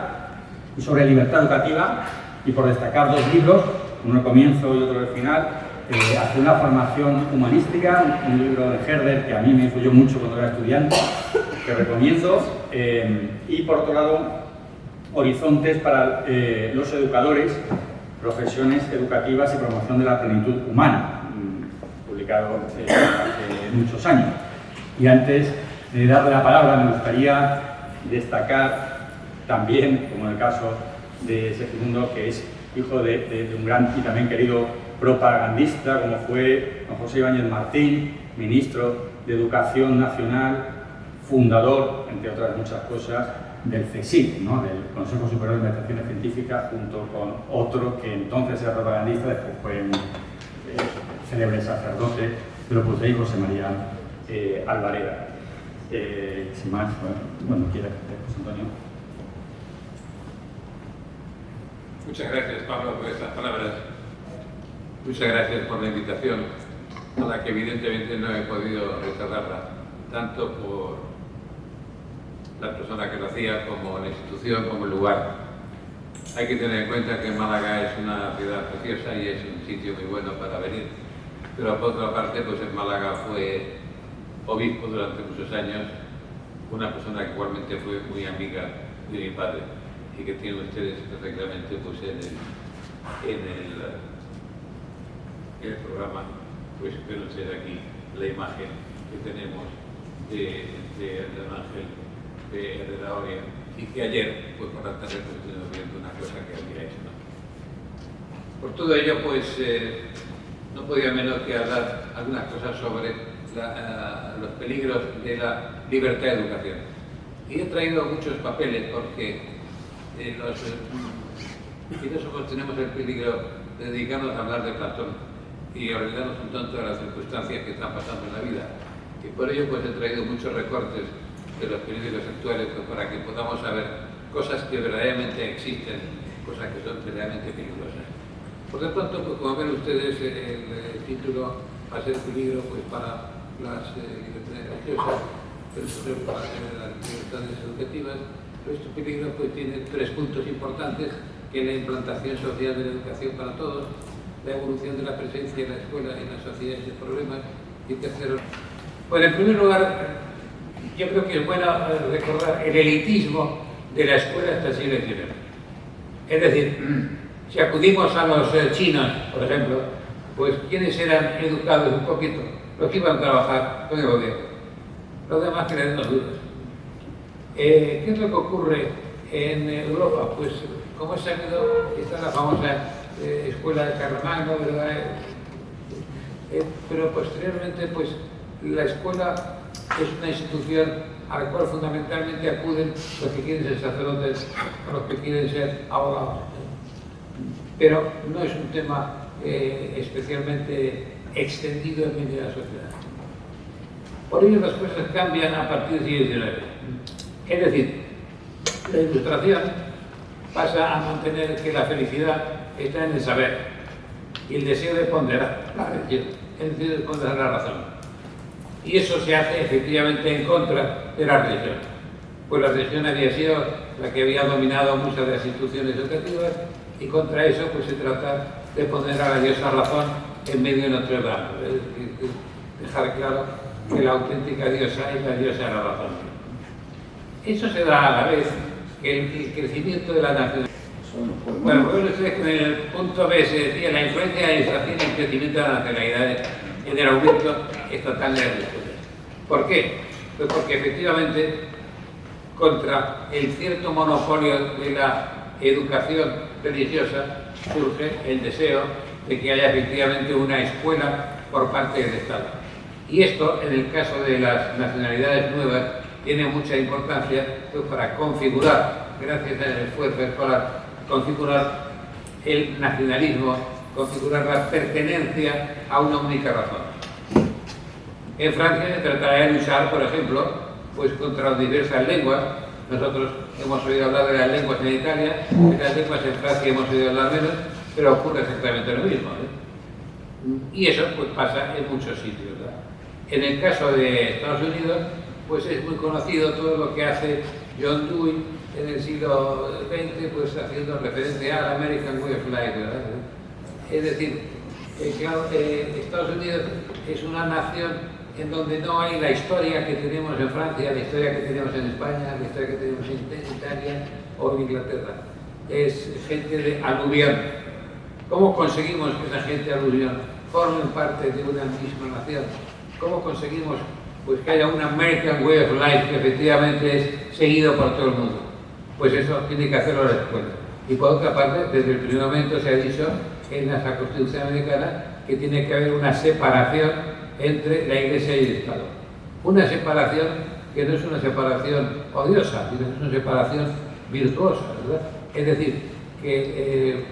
y sobre libertad educativa, y por destacar dos libros, uno al comienzo y otro al final, Hacia una formación humanística, un libro de Herder que a mí me influyó mucho cuando era estudiante, que recomiendo, y por otro lado, Horizontes para los educadores, profesiones educativas y promoción de la plenitud humana, publicado hace muchos años. Y antes de darle la palabra, me gustaría destacar también, como en el caso de Segismundo, que es hijo de un gran y también querido propagandista, como fue don José Ibáñez Martín, ministro de Educación Nacional, fundador, entre otras muchas cosas, del CSIC, ¿no?, del Consejo Superior de Investigaciones Científicas, junto con otro que entonces era propagandista, después fue un célebre sacerdote de Opus Dei, José María Alvareda. Sin más, bueno, quiera, José Antonio. Muchas gracias, Pablo, por estas palabras. Muchas gracias por la invitación, a la que evidentemente no he podido retardarla, tanto por la persona que lo hacía, como la institución, como el lugar. Hay que tener en cuenta que Málaga es una ciudad preciosa y es un sitio muy bueno para venir. Pero por otra parte, pues en Málaga fue obispo durante muchos años, una persona que igualmente fue muy amiga de mi padre y que tienen ustedes perfectamente pues en el programa, pues espero ser aquí la imagen que tenemos de don Ángel de la Oria, y que ayer, pues por la tarde, pues estuvimos viendo una cosa que había hecho, ¿no? Por todo ello, pues no podía menos que hablar algunas cosas sobre los peligros de la libertad de educación. Y he traído muchos papeles porque los filósofos tenemos el peligro de dedicarnos a hablar de Platón y olvidarnos un tanto de las circunstancias que están pasando en la vida. Y por ello pues he traído muchos recortes de los periódicos actuales pues, para que podamos saber cosas que verdaderamente existen, cosas que son verdaderamente peligrosas. Por de pronto, pues, como ven ustedes, el título va a ser peligro pues, para las libertades religiosas, pero para las libertades educativas. Pero este peligro pues, tiene 3 puntos importantes, que es la implantación social de la educación para todos, la evolución de la presencia en la escuela y en la sociedad y sus problemas, y tercero. Bueno, en primer lugar, yo creo que es bueno recordar el elitismo de la escuela hasta el siglo XIX. Es decir, si acudimos a los chinos, por ejemplo, pues ¿quiénes eran educados un poquito? Los que iban a trabajar con el gobierno. Los demás que eran los duros. ¿Qué es lo que ocurre en Europa? Pues, como es sabido, está la famosa escuela de Carlomagno, ¿verdad? Pero posteriormente, pues, la escuela es una institución a la cual fundamentalmente acuden los que quieren ser sacerdotes o los que quieren ser abogados. Pero no es un tema especialmente extendido en medio de la sociedad. Por ello las cosas cambian a partir del siglo XIX. Es decir, la Ilustración pasa a mantener que la felicidad está en el saber y el deseo de ponderar la religión, el deseo de ponderar la razón. Y eso se hace efectivamente en contra de la religión, pues la religión había sido la que había dominado muchas de las instituciones educativas y contra eso pues se trata de poner a la diosa razón en medio de nuestro drama, es decir, dejar claro que la auténtica diosa es la diosa de la razón. Eso se da a la vez que el crecimiento de la nacionalidad. Bueno, pues ustedes que en el punto B se decía la influencia de la Ilustración en el crecimiento de las nacionalidades en el aumento estatal de la religión. ¿Por qué? Pues porque efectivamente contra el cierto monopolio de la educación religiosa surge el deseo de que haya efectivamente una escuela por parte del Estado. Y esto, en el caso de las nacionalidades nuevas, tiene mucha importancia pues, para configurar, gracias al esfuerzo escolar, configurar el nacionalismo, configurar la pertenencia a una única razón. En Francia se tratará de luchar, por ejemplo, pues contra las diversas lenguas. Nosotros hemos oído hablar de las lenguas en Italia, de las lenguas en Francia hemos oído hablar menos, pero ocurre exactamente lo mismo, Y eso pues pasa en muchos sitios, ¿verdad? En el caso de Estados Unidos, pues es muy conocido todo lo que hace John Dewey en el siglo XX, pues haciendo referencia al American Way of Life, ¿verdad? Es decir, claro, Estados Unidos es una nación en donde no hay la historia que tenemos en Francia, la historia que tenemos en España, la historia que tenemos en Italia o en Inglaterra. Es gente de aluvión. ¿Cómo conseguimos que esa gente de aluvión formen parte de una misma nación? ¿Cómo conseguimos pues, que haya un American Way of Life que efectivamente es seguido por todo el mundo? Pues eso tiene que hacerlo la escuela. Y por otra parte, desde el primer momento se ha dicho en la Constitución americana que tiene que haber una separación entre la Iglesia y el Estado. Una separación que no es una separación odiosa, sino que es una separación virtuosa, ¿verdad? Es decir, que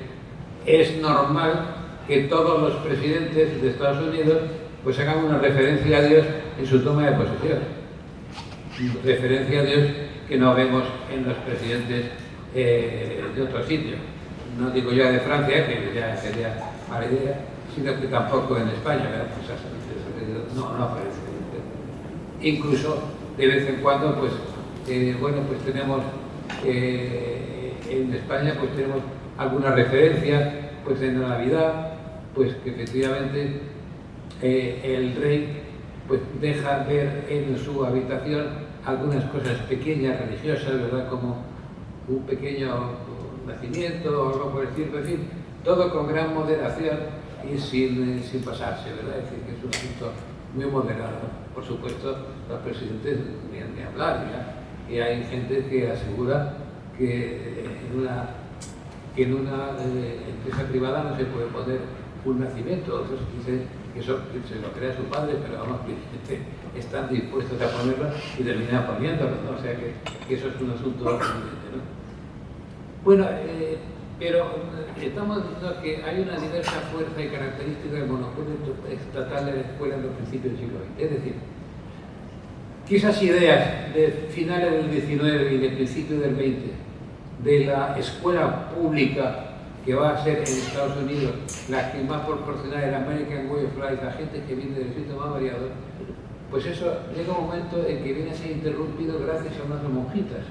es normal que todos los presidentes de Estados Unidos pues hagan una referencia a Dios en su toma de posesión. Referencia a Dios que no vemos en los presidentes de otros sitios. No digo ya de Francia, que ya sería mala idea, sino que tampoco en España, ¿verdad? Pues, no aparece. Incluso de vez en cuando, pues, bueno, pues tenemos en España, pues tenemos alguna referencia, pues en la Navidad, pues que efectivamente el rey, pues deja ver en su habitación algunas cosas pequeñas religiosas, ¿verdad? Como un pequeño nacimiento o algo por el estilo, en fin, todo con gran moderación y sin pasarse, ¿verdad? Es decir, que es un asunto muy moderado. Por supuesto, los presidentes ni hablar, ¿ya? Y hay gente que asegura que que en una empresa privada no se puede poner un nacimiento, otros dicen que eso se lo crea su padre, pero vamos, que están dispuestos a ponerlo y terminan poniéndolo, ¿no? O sea que eso es un asunto evidente, ¿no? Bueno, pero estamos diciendo que hay una diversa fuerza y característica del monopolio estatal de la escuela en los principios del siglo XX. Es decir, que esas ideas de finales del XIX y de principios del XX, de la escuela pública que va a ser en Estados Unidos la que más proporcional el American Way of Life, la gente que viene del sitio más variado, pues eso llega un momento en que viene a ser interrumpido gracias a unas monjitas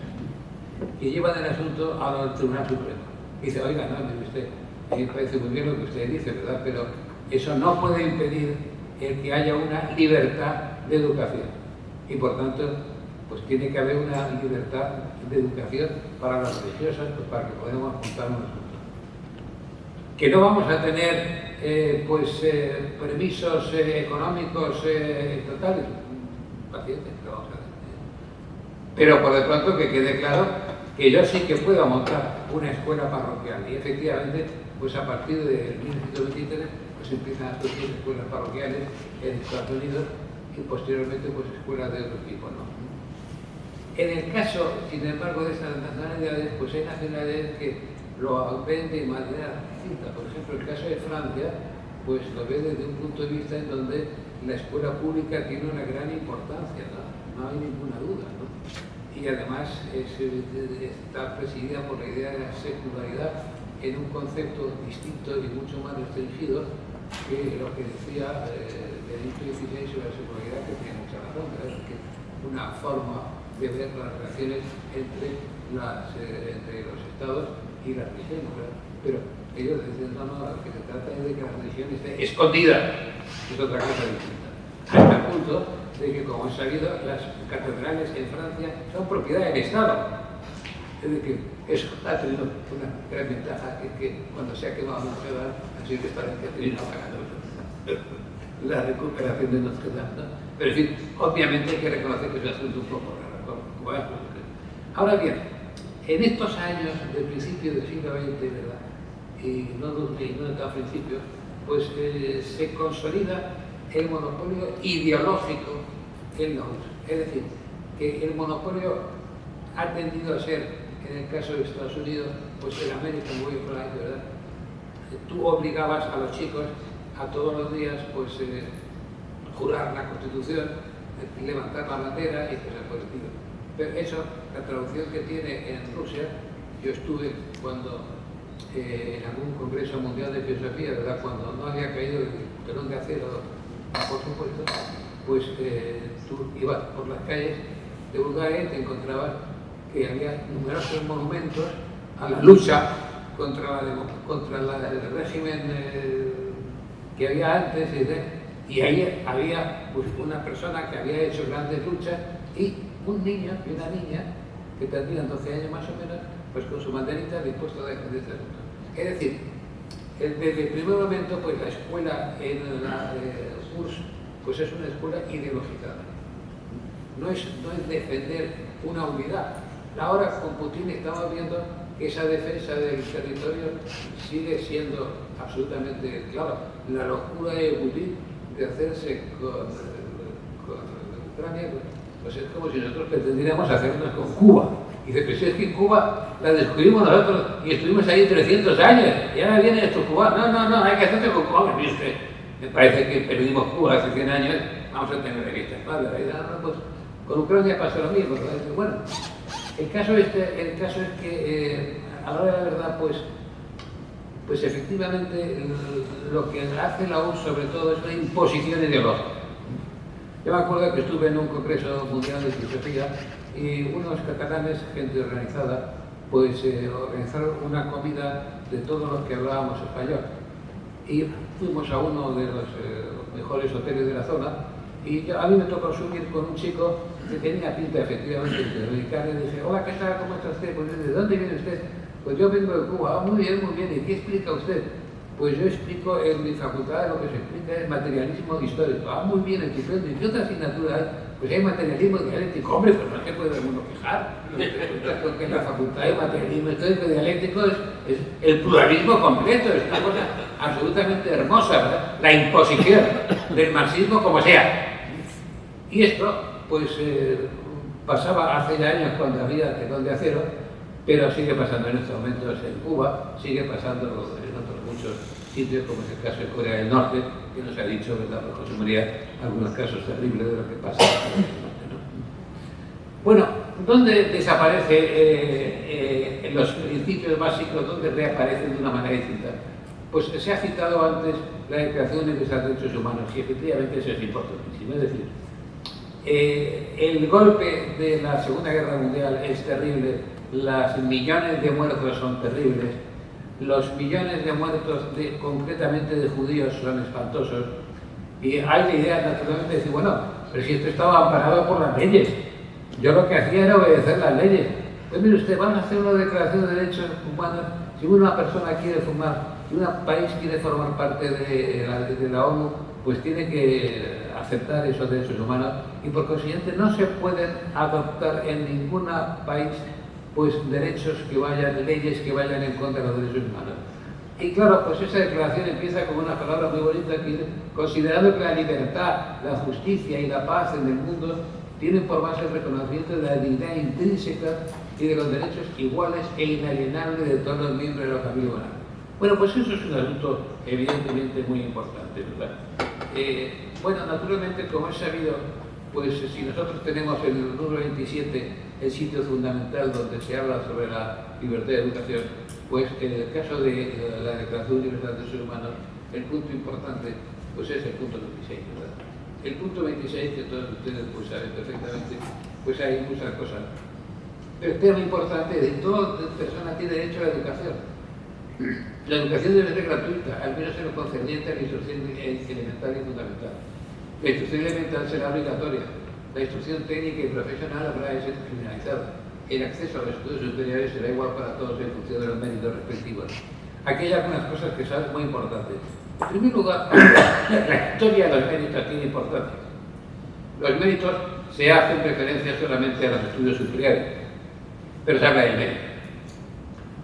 que llevan el asunto al Tribunal Supremo. Y dice, oiga, no, mire usted, a mí me parece muy bien lo que usted dice, ¿verdad? Pero eso no puede impedir el que haya una libertad de educación. Y por tanto, pues tiene que haber una libertad de educación para las religiosas, pues para que podamos juntarnos nosotros. Que no vamos a tener permisos económicos totales, pacientes, lo vamos a tener. Pero por de pronto que quede claro que yo sí que puedo montar una escuela parroquial y efectivamente, pues a partir de 1923, pues empiezan a surgir escuelas parroquiales en Estados Unidos y posteriormente pues escuelas de otro tipo, ¿no? En el caso, sin embargo, de estas nacionalidades, pues hay nacionalidades que lo ven de manera distinta. Por ejemplo, el caso de Francia, pues lo ve desde un punto de vista en donde la escuela pública tiene una gran importancia, no hay ninguna duda, ¿no? Y además está presidida por la idea de la secularidad en un concepto distinto y mucho más restringido que lo que decía Benito XVI sobre la secularidad, que tiene mucha razón, ¿verdad? Que una forma de ver las relaciones entre los estados y la religión, ¿verdad? Pero ellos dicen, no, lo que se trata es de que la religión esté escondida, es otra cosa distinta. Hasta el punto de que, como he sabido, las catedrales en Francia son propiedad del Estado. Es decir, eso ha tenido una gran ventaja, que cuando se ha quemado Notre Dame, así que parece que ha tenido la recuperación de Notre Dame, ¿no? Pero en fin, obviamente hay que reconocer que es un asunto un poco raro, como es. Ahora bien, en estos años del principio del siglo XX, ¿verdad? Y no tan principio, pues se consolida el monopolio ideológico en la USA. Es decir, que el monopolio ha tendido a ser, en el caso de Estados Unidos, pues el American Way of Life, ¿verdad? Tú obligabas a los chicos a todos los días, pues, jurar la Constitución, levantar la bandera y cosas por el estilo. Pero eso, la traducción que tiene en Rusia, yo estuve cuando en algún congreso mundial de filosofía, ¿verdad? Cuando no había caído el telón de acero, por supuesto, pues tú ibas por las calles de Bulgaria y te encontrabas que había numerosos monumentos a la lucha contra el régimen que había antes, y ahí había pues, una persona que había hecho grandes luchas y un niño y una niña que tendrían 12 años más o menos, pues con su banderita dispuesto a defender este asunto. Es decir, desde el primer momento, pues la escuela en la URSS, pues es una escuela ideologizada. No es defender una unidad. Ahora con Putin estamos viendo que esa defensa del territorio sigue siendo absolutamente clara. La locura de Putin de hacerse con Ucrania, pues es como si nosotros pretendiéramos hacernos con Cuba. Y dice, pues es que Cuba la descubrimos nosotros y estuvimos ahí 300 años y ahora vienen estos cubanos. No, hay que hacerse con Cuba. Me parece que perdimos Cuba hace 100 años, vamos a tener revistas padres. Pues con Ucrania pasa lo mismo. Bueno, el caso es que a la hora de la verdad, pues efectivamente lo que hace la URSS sobre todo es una imposición ideológica. Yo me acuerdo que estuve en un congreso mundial de filosofía y unos catalanes, gente organizada, pues organizaron una comida de todos los que hablábamos español. Y fuimos a uno de los mejores hoteles de la zona y a mí me tocó subir con un chico que tenía pinta efectivamente de americano y dije, hola, ¿qué tal? ¿Cómo está usted? Pues, ¿de dónde viene usted? Pues yo vengo de Cuba. Muy bien. ¿Y qué explica usted? Pues yo explico en mi facultad, lo que se explica es materialismo histórico. Muy bien, estupendo. ¿Y qué otra asignatura hay? Pues hay materialismo dialéctico. Hombre, pues no se puede uno quejar. Porque en la facultad hay materialismo histórico dialéctico, es el pluralismo completo, es una cosa absolutamente hermosa, ¿verdad? La imposición del marxismo como sea. Y esto, pues, pasaba hace ya años cuando había telón de acero, pero sigue pasando en estos momentos en Cuba, sigue pasando en otros muchos sitios, como es el caso de Corea del Norte, que nos ha dicho, ¿verdad?, por José María, algunos casos terribles de lo que pasa en Corea del Norte, ¿no? Bueno, ¿dónde desaparece los principios básicos? ¿Dónde reaparecen de una manera distinta? Pues se ha citado antes la Declaración Universal de Derechos Humanos, y efectivamente eso es importantísimo. Es decir, el golpe de la Segunda Guerra Mundial es terrible, los millones de muertos son terribles, los millones de muertos concretamente de judíos son espantosos, y hay la idea naturalmente de decir, bueno, pero si esto estaba amparado por las leyes, yo lo que hacía era obedecer las leyes. Pues mire usted, van a hacer una declaración de derechos humanos, si una persona quiere formar, si un país quiere formar parte de la ONU, pues tiene que aceptar esos derechos humanos, y por consiguiente no se pueden adoptar en ningún país pues derechos que vayan, leyes que vayan en contra de los derechos humanos. Y claro, pues esa declaración empieza con una palabra muy bonita que, considerando que la libertad, la justicia y la paz en el mundo tienen por base el reconocimiento de la dignidad intrínseca y de los derechos iguales e inalienables de todos los miembros de la familia humana. Bueno, pues eso es un asunto evidentemente muy importante, ¿verdad? Bueno, naturalmente, como es sabido, pues si nosotros tenemos el número 27, el sitio fundamental donde se habla sobre la libertad de educación, pues en el caso de la Declaración Universal de Derechos Humanos, el punto importante pues es el punto 26, ¿verdad? El punto 26, que todos ustedes pues saben perfectamente, pues hay muchas cosas. Pero el tema importante es que toda persona tiene derecho a la educación. La educación debe ser gratuita, al menos en lo concerniente a la instrucción elemental y fundamental. La instrucción elemental será obligatoria. La instrucción técnica y profesional habrá de ser criminalizada. El acceso a los estudios superiores será igual para todos en función de los méritos respectivos. Aquí hay algunas cosas que son muy importantes. En primer lugar, la historia de los méritos tiene importancia. Los méritos se hacen referencia solamente a los estudios superiores, pero se habla del mérito.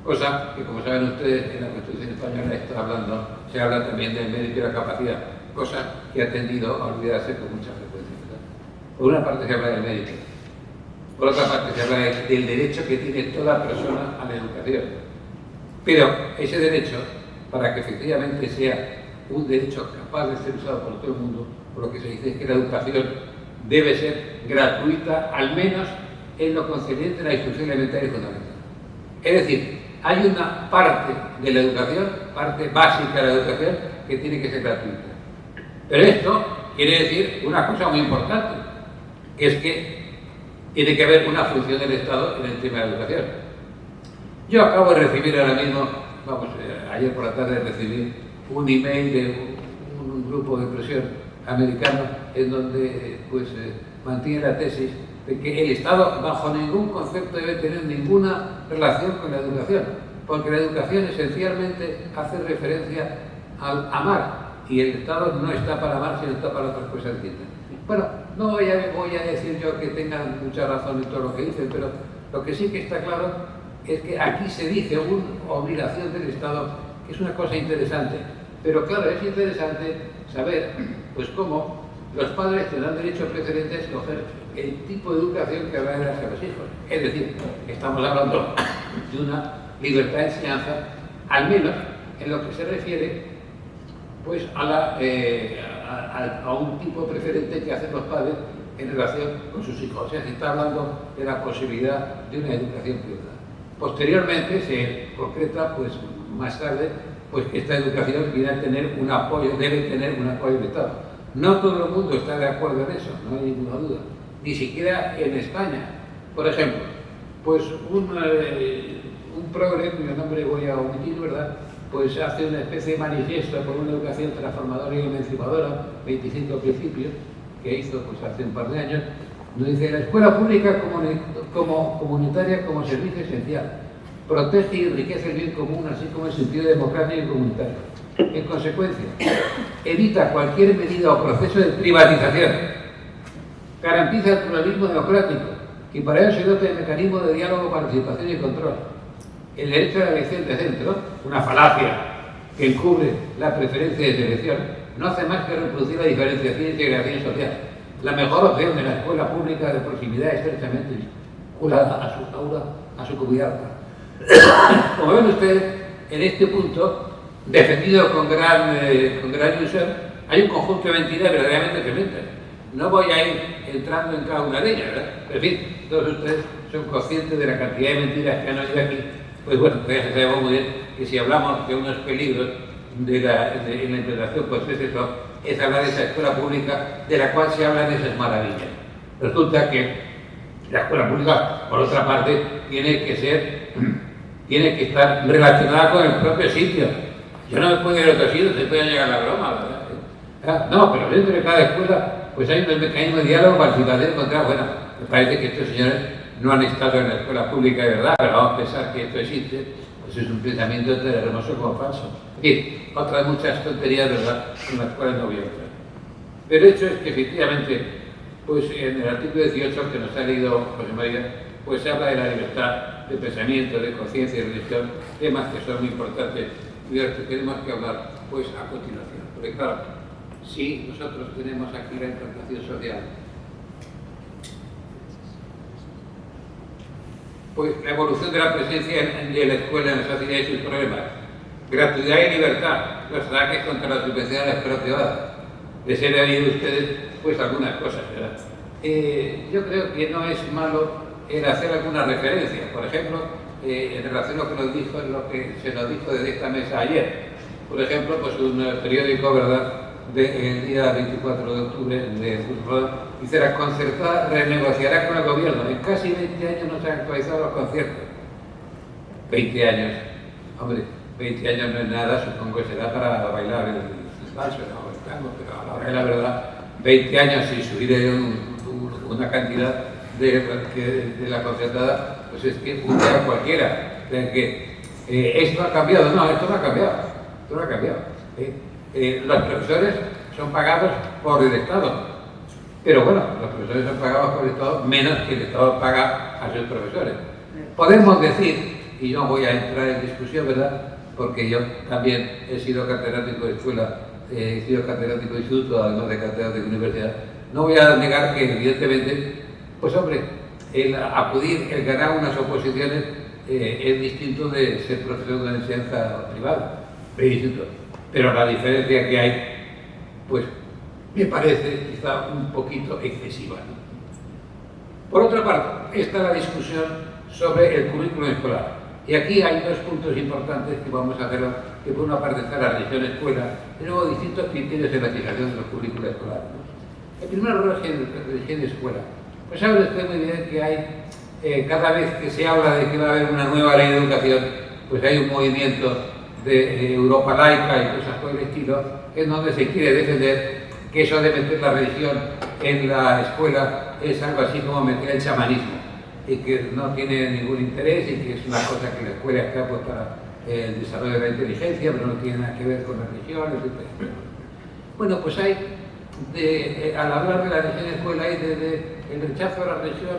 Cosa que, como saben ustedes, en la Constitución española está hablando, se habla también del mérito y la capacidad, cosa que ha tendido a olvidarse con mucha frecuencia, ¿verdad? Por una parte se habla del mérito, por otra parte se habla del derecho que tiene toda persona a la educación. Pero ese derecho, para que efectivamente sea un derecho capaz de ser usado por todo el mundo, por lo que se dice es que la educación debe ser gratuita, al menos en lo concerniente a la instrucción elemental y fundamental. Es decir, hay una parte de la educación, parte básica de la educación, que tiene que ser gratuita. Pero esto quiere decir una cosa muy importante, que es que tiene que haber una función del Estado en el tema de la educación. Yo acabo de recibir ahora mismo, ayer por la tarde recibí un email de un grupo de presión americano en donde mantiene la tesis de que el Estado bajo ningún concepto debe tener ninguna relación con la educación, porque la educación esencialmente hace referencia al amar, y el Estado no está para amar, sino está para otras cosas distintas. Bueno, no voy a decir yo que tengan mucha razón en todo lo que dicen, pero lo que sí que está claro es que aquí se dice una obligación del Estado, que es una cosa interesante. Pero claro, es interesante saber pues cómo los padres tendrán derecho preferente a escoger el tipo de educación que van a dar a los hijos. Es decir, estamos hablando de una libertad de enseñanza, al menos en lo que se refiere pues a un tipo preferente que hacen los padres en relación con sus hijos. O sea, se está hablando de la posibilidad de una educación privada. Posteriormente se concreta, pues más tarde, pues que esta educación viene a tener un apoyo, debe tener un apoyo del Estado. No todo el mundo está de acuerdo en eso, no hay ninguna duda. Ni siquiera en España. Por ejemplo, pues un progre, cuyo nombre voy a omitir, ¿verdad?, pues hace una especie de manifiesto por una educación transformadora y emancipadora, 25 principios, que hizo pues hace un par de años, donde dice: la escuela pública como comunitaria como servicio esencial, protege y enriquece el bien común, así como el sentido democrático y comunitario. En consecuencia, evita cualquier medida o proceso de privatización, garantiza el pluralismo democrático y para ello se dota de mecanismos de diálogo, participación y control. el derecho a la elección de centro, una falacia que encubre la preferencia de selección, no hace más que reproducir la diferenciación e integración social. La mejor opción de la escuela pública de proximidad estrechamente vinculada a su aula, a su comunidad. Como ven ustedes, en este punto, defendido con gran ilusión, hay un conjunto de mentiras verdaderamente tremendas. No voy a ir entrando en cada una de ellas, ¿verdad? Pero, en fin, todos ustedes son conscientes de la cantidad de mentiras que han oído aquí. Pues bueno, ya sabemos muy bien que si hablamos de unos peligros en la implementación, pues es hablar de esa escuela pública de la cual se hablan de esas maravillas. Resulta que la escuela pública, por otra parte, tiene que estar relacionada con el propio sitio. Yo no me puedo ir a otro sitio, se puede llegar a la broma, ¿verdad? No, pero dentro de cada escuela pues hay un mecanismo de diálogo participativo contra. Bueno, me parece que estos señores no han estado en la escuela pública de verdad, pero vamos a pensar que esto existe, pues es un pensamiento tan hermoso como falso. En fin, otras muchas tonterías, ¿verdad?, en las cuales no voy a entrar. Pero el hecho es que efectivamente, pues en el artículo 18 que nos ha leído José María, pues se habla de la libertad de pensamiento, de conciencia y religión, temas que son muy importantes y de los que tenemos que hablar pues a continuación. Porque claro, si nosotros tenemos aquí la implantación social, pues la evolución de la presencia de la escuela en la sociedad y sus problemas, gratuidad y libertad, los ataques contra la subvención de la escuela privada. Les he leído a ustedes pues algunas cosas, ¿verdad? Yo creo que no es malo el hacer alguna referencia, por ejemplo, en relación a lo que se nos dijo desde esta mesa ayer. Por ejemplo, pues un periódico, ¿verdad?, del día 24 de octubre de dice: la concertada renegociará con el gobierno. En casi 20 años no se han actualizado los conciertos. 20 años, hombre, 20 años no es nada, supongo que será para bailar el salsa o el tango, pero a la hora de la verdad, 20 años sin subir una cantidad de la concertada, pues es que putea cualquiera. O sea que esto ha cambiado. No, esto no ha cambiado. Esto no ha cambiado. Los profesores son pagados por el Estado, pero bueno, los profesores son pagados por el Estado menos que el Estado paga a sus profesores. Podemos decir, y no voy a entrar en discusión, ¿verdad?, porque yo también he sido catedrático de escuela, he sido catedrático de instituto, además de catedrático de universidad. No voy a negar que evidentemente, pues hombre, el acudir, el ganar unas oposiciones es distinto de ser profesor de una enseñanza privada, es distinto. Pero la diferencia que hay, pues, me parece quizá un poquito excesiva, ¿no? Por otra parte, está la discusión sobre el currículum escolar. Y aquí hay dos puntos importantes que vamos a hacer, que por una parte está la religión escuela, y luego distintos criterios de la fijación de los currículos escolares, ¿no? El primero es la religión escuela. Pues sabe usted muy bien que hay, cada vez que se habla de que va a haber una nueva ley de educación, pues hay un movimiento de Europa laica y cosas por el estilo, en donde se quiere defender que eso de meter la religión en la escuela es algo así como meter el chamanismo, y que no tiene ningún interés y que es una cosa que la escuela está pues para el desarrollo de la inteligencia, pero no tiene nada que ver con la religión, etc. Bueno, pues hay, al hablar de la religión escuela, hay desde el rechazo a la religión,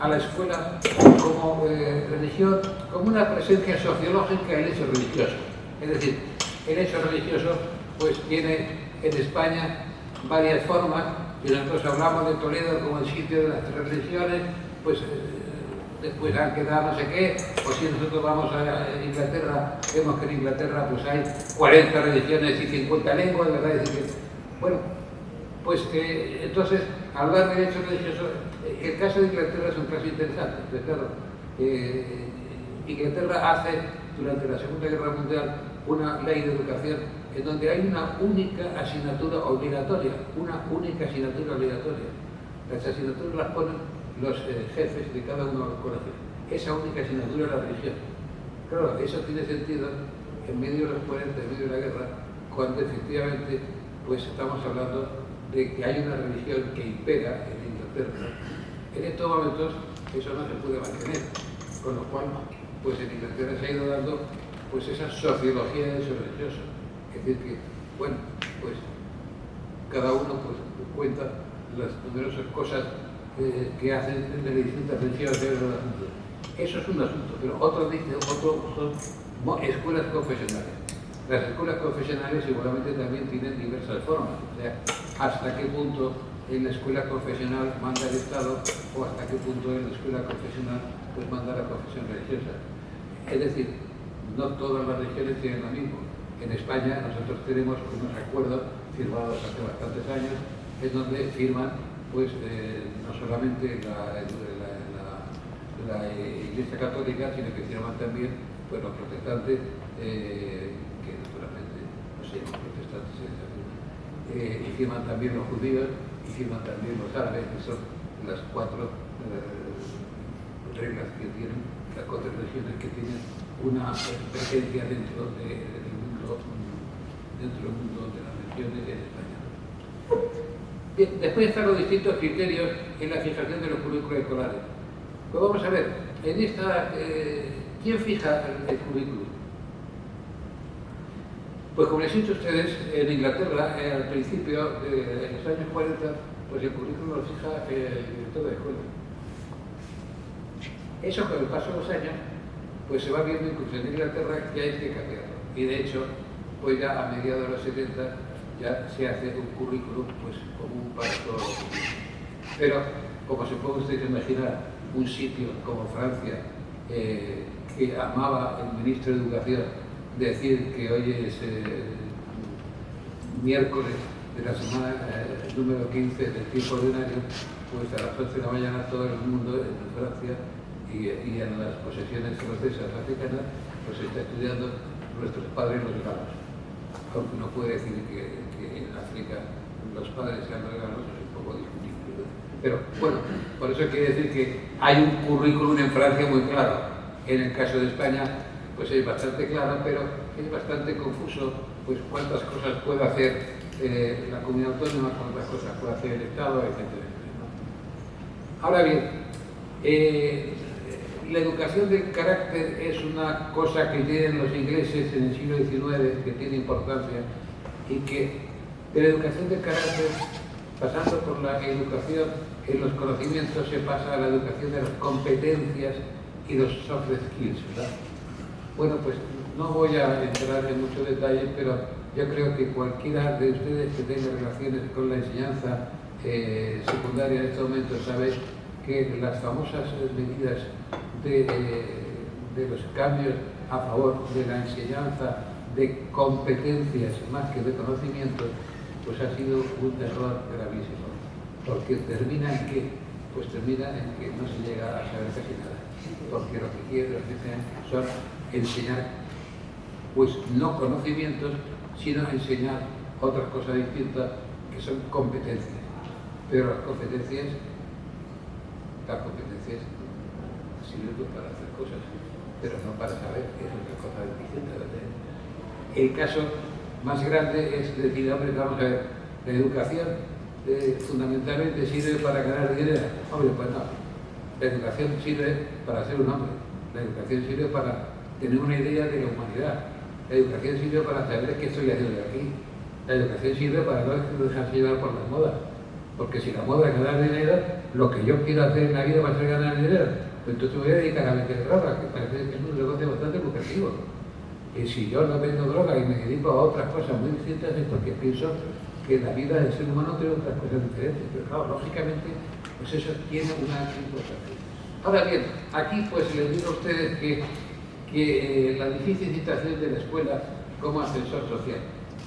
a la escuela como religión, como una presencia sociológica del hecho religioso. Es decir, el hecho religioso pues tiene en España varias formas, y nosotros hablamos de Toledo como el sitio de las tres religiones, pues después han quedado no sé qué, o si nosotros vamos a Inglaterra, vemos que en Inglaterra pues hay 40 religiones y 50 lenguas, ¿verdad? Es decir, bueno, pues entonces, hablar de hecho religioso, el caso de Inglaterra es un caso interesante, pues claro, Inglaterra hace durante la Segunda Guerra Mundial una ley de educación en donde hay una única asignatura obligatoria, Las asignaturas las ponen los jefes de cada uno de los colegios. Esa única asignatura es la religión. Claro, eso tiene sentido en medio de los 40, en medio de la guerra, cuando efectivamente pues estamos hablando de que hay una religión que impera en Inglaterra. En estos momentos eso no se puede mantener, con lo cual pues en Inglaterra se ha ido dando pues esa sociología de eso religioso. Es decir que, bueno, pues cada uno pues cuenta las numerosas cosas que hacen de las distintas religiones de los asuntos. Eso es un asunto, pero otro son escuelas confesionales. Las escuelas confesionales seguramente también tienen diversas formas, o sea, hasta qué punto en la escuela confesional manda el Estado o hasta qué punto en la escuela confesional pues manda la confesión religiosa. Es decir, no todas las religiones tienen lo mismo. En España nosotros tenemos unos acuerdos firmados hace bastantes años en donde firman pues no solamente la Iglesia Católica, sino que firman también pues, los protestantes, que naturalmente no sé, los protestantes y firman también los judíos y firman también los árabes, que son las cuatro reglas que tienen, las cuatro religiones que tienen una presencia dentro del mundo de las religiones en España. Bien, después están los distintos criterios en la fijación de los currículos escolares. Pues vamos a ver, en esta, ¿quién fija el currículum? Pues como les he dicho a ustedes, en Inglaterra, al principio de los años 40, pues el currículum lo fija el director de escuela. Eso con el paso de los años, pues se va viendo incluso en Inglaterra que hay que cambiarlo. Y de hecho, pues ya a mediados de los 70 ya se hace un currículum pues común para todos los estudiantes. Pero, como se puede usted imaginar, un sitio como Francia, que amaba el ministro de Educación decir que hoy es miércoles de la semana número 15 del tiempo ordinario, pues a las 11 de la mañana todo el mundo en Francia y en las posesiones francesas africanas pues está estudiando nuestros padres los galos. Aunque no puede decir que en África los padres sean los galos, es un poco discutible. Pero bueno, por eso quiere decir que hay un currículum en Francia muy claro. En el caso de España, pues es bastante claro, pero es bastante confuso, pues cuántas cosas puede hacer la comunidad autónoma, cuántas cosas puede hacer el Estado, etc. Ahora bien, la educación de carácter es una cosa que tienen los ingleses en el siglo XIX, que tiene importancia, y que de la educación de carácter, pasando por la educación en los conocimientos, se pasa a la educación de las competencias y los soft skills, ¿verdad? Bueno, pues no voy a entrar en muchos detalles, pero yo creo que cualquiera de ustedes que tenga relaciones con la enseñanza secundaria en este momento sabe que las famosas medidas de los cambios a favor de la enseñanza de competencias más que de conocimientos, pues ha sido un error gravísimo, porque termina en qué? Pues termina en que no se llega a saber casi nada, porque lo que quieren son enseñar, pues no conocimientos, sino enseñar otras cosas distintas que son competencias, pero las competencias sirven para hacer cosas, pero no para saber qué es otra cosa distinta. El caso más grande es decir, hombre, vamos a ver, la educación fundamentalmente sirve para ganar dinero. Hombre, pues no. La educación sirve para ser un hombre. La educación sirve para tener una idea de la humanidad. La educación sirve para saber qué estoy haciendo aquí. La educación sirve para no dejarse llevar por las modas. Porque si la moda es ganar dinero, lo que yo quiero hacer en la vida va a ser ganar dinero. Pues entonces me voy a dedicar a vender droga, que parece que es un negocio bastante lucrativo. Y si yo no vendo droga y me dedico a otras cosas muy distintas, es porque pienso que la vida del ser humano tiene otras cosas diferentes. Pero claro, lógicamente, pues eso tiene una importancia. Ahora bien, aquí pues les digo a ustedes que la difícil situación de la escuela como ascensor social.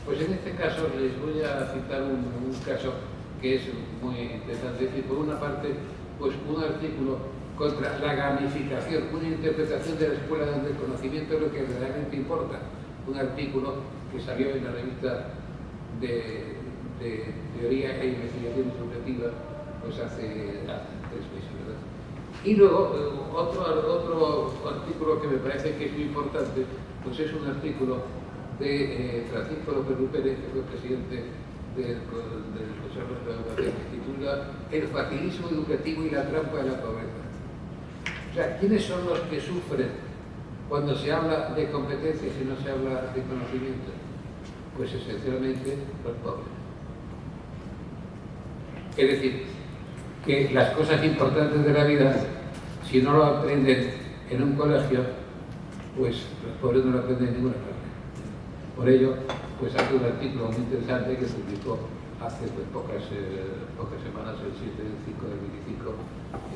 Pues en este caso les voy a citar un caso que es muy interesante. Es decir, por una parte, pues un artículo contra la gamificación, una interpretación de la escuela donde el conocimiento es lo que verdaderamente importa. Un artículo que salió en la revista de Teoría e Investigación Educativa pues hace 3 meses, ¿verdad? Y luego otro artículo que me parece que es muy importante, pues es un artículo de Francisco López Rupérez, que fue presidente del Consejo de la Educación, que titula El facilismo educativo y la trampa de la pobreza. O sea, ¿quiénes son los que sufren cuando se habla de competencias y no se habla de conocimiento? Pues esencialmente los pobres. Es decir, que las cosas importantes de la vida, si no lo aprenden en un colegio, pues los pobres no lo aprenden en ninguna parte. Por ello, pues hace un artículo muy interesante que publicó hace pues, pocas semanas, el 7 del 5 del 25,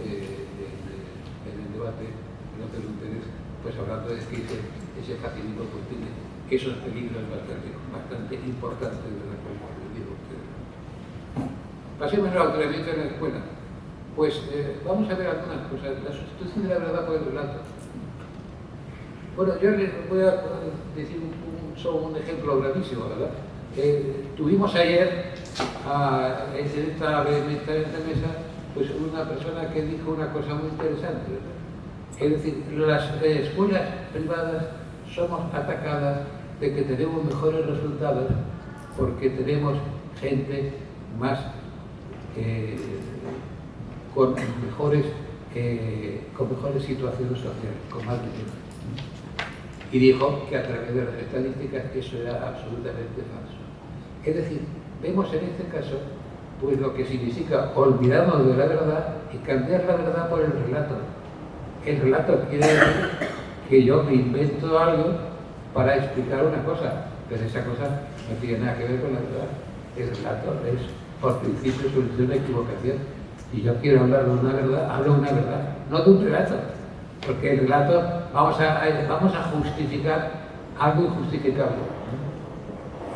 en el debate en López Lunteres, pues hablando de que ese facilismo pues, tiene esos peligros bastante importantes de la cual digo que... Pasemos al entrenamiento en la escuela. Pues vamos a ver algunas cosas. La sustitución de la verdad por el relato. Bueno, yo les voy a decir solo un ejemplo gravísimo, ¿verdad? Tuvimos ayer en esta mesa pues una persona que dijo una cosa muy interesante, ¿verdad? Es decir, las escuelas privadas somos atacadas de que tenemos mejores resultados porque tenemos gente más con mejores situaciones sociales, con más dinero. Y dijo que a través de las estadísticas eso era absolutamente falso. Es decir, vemos en este caso pues lo que significa olvidarnos de la verdad y cambiar la verdad por el relato. El relato quiere decir que yo me invento algo para explicar una cosa, pero esa cosa no tiene nada que ver con la verdad. El relato es, por principio, solución de equivocación. Si yo quiero hablar de una verdad, hablo de una verdad, no de un relato. Porque el relato vamos a justificar algo injustificable.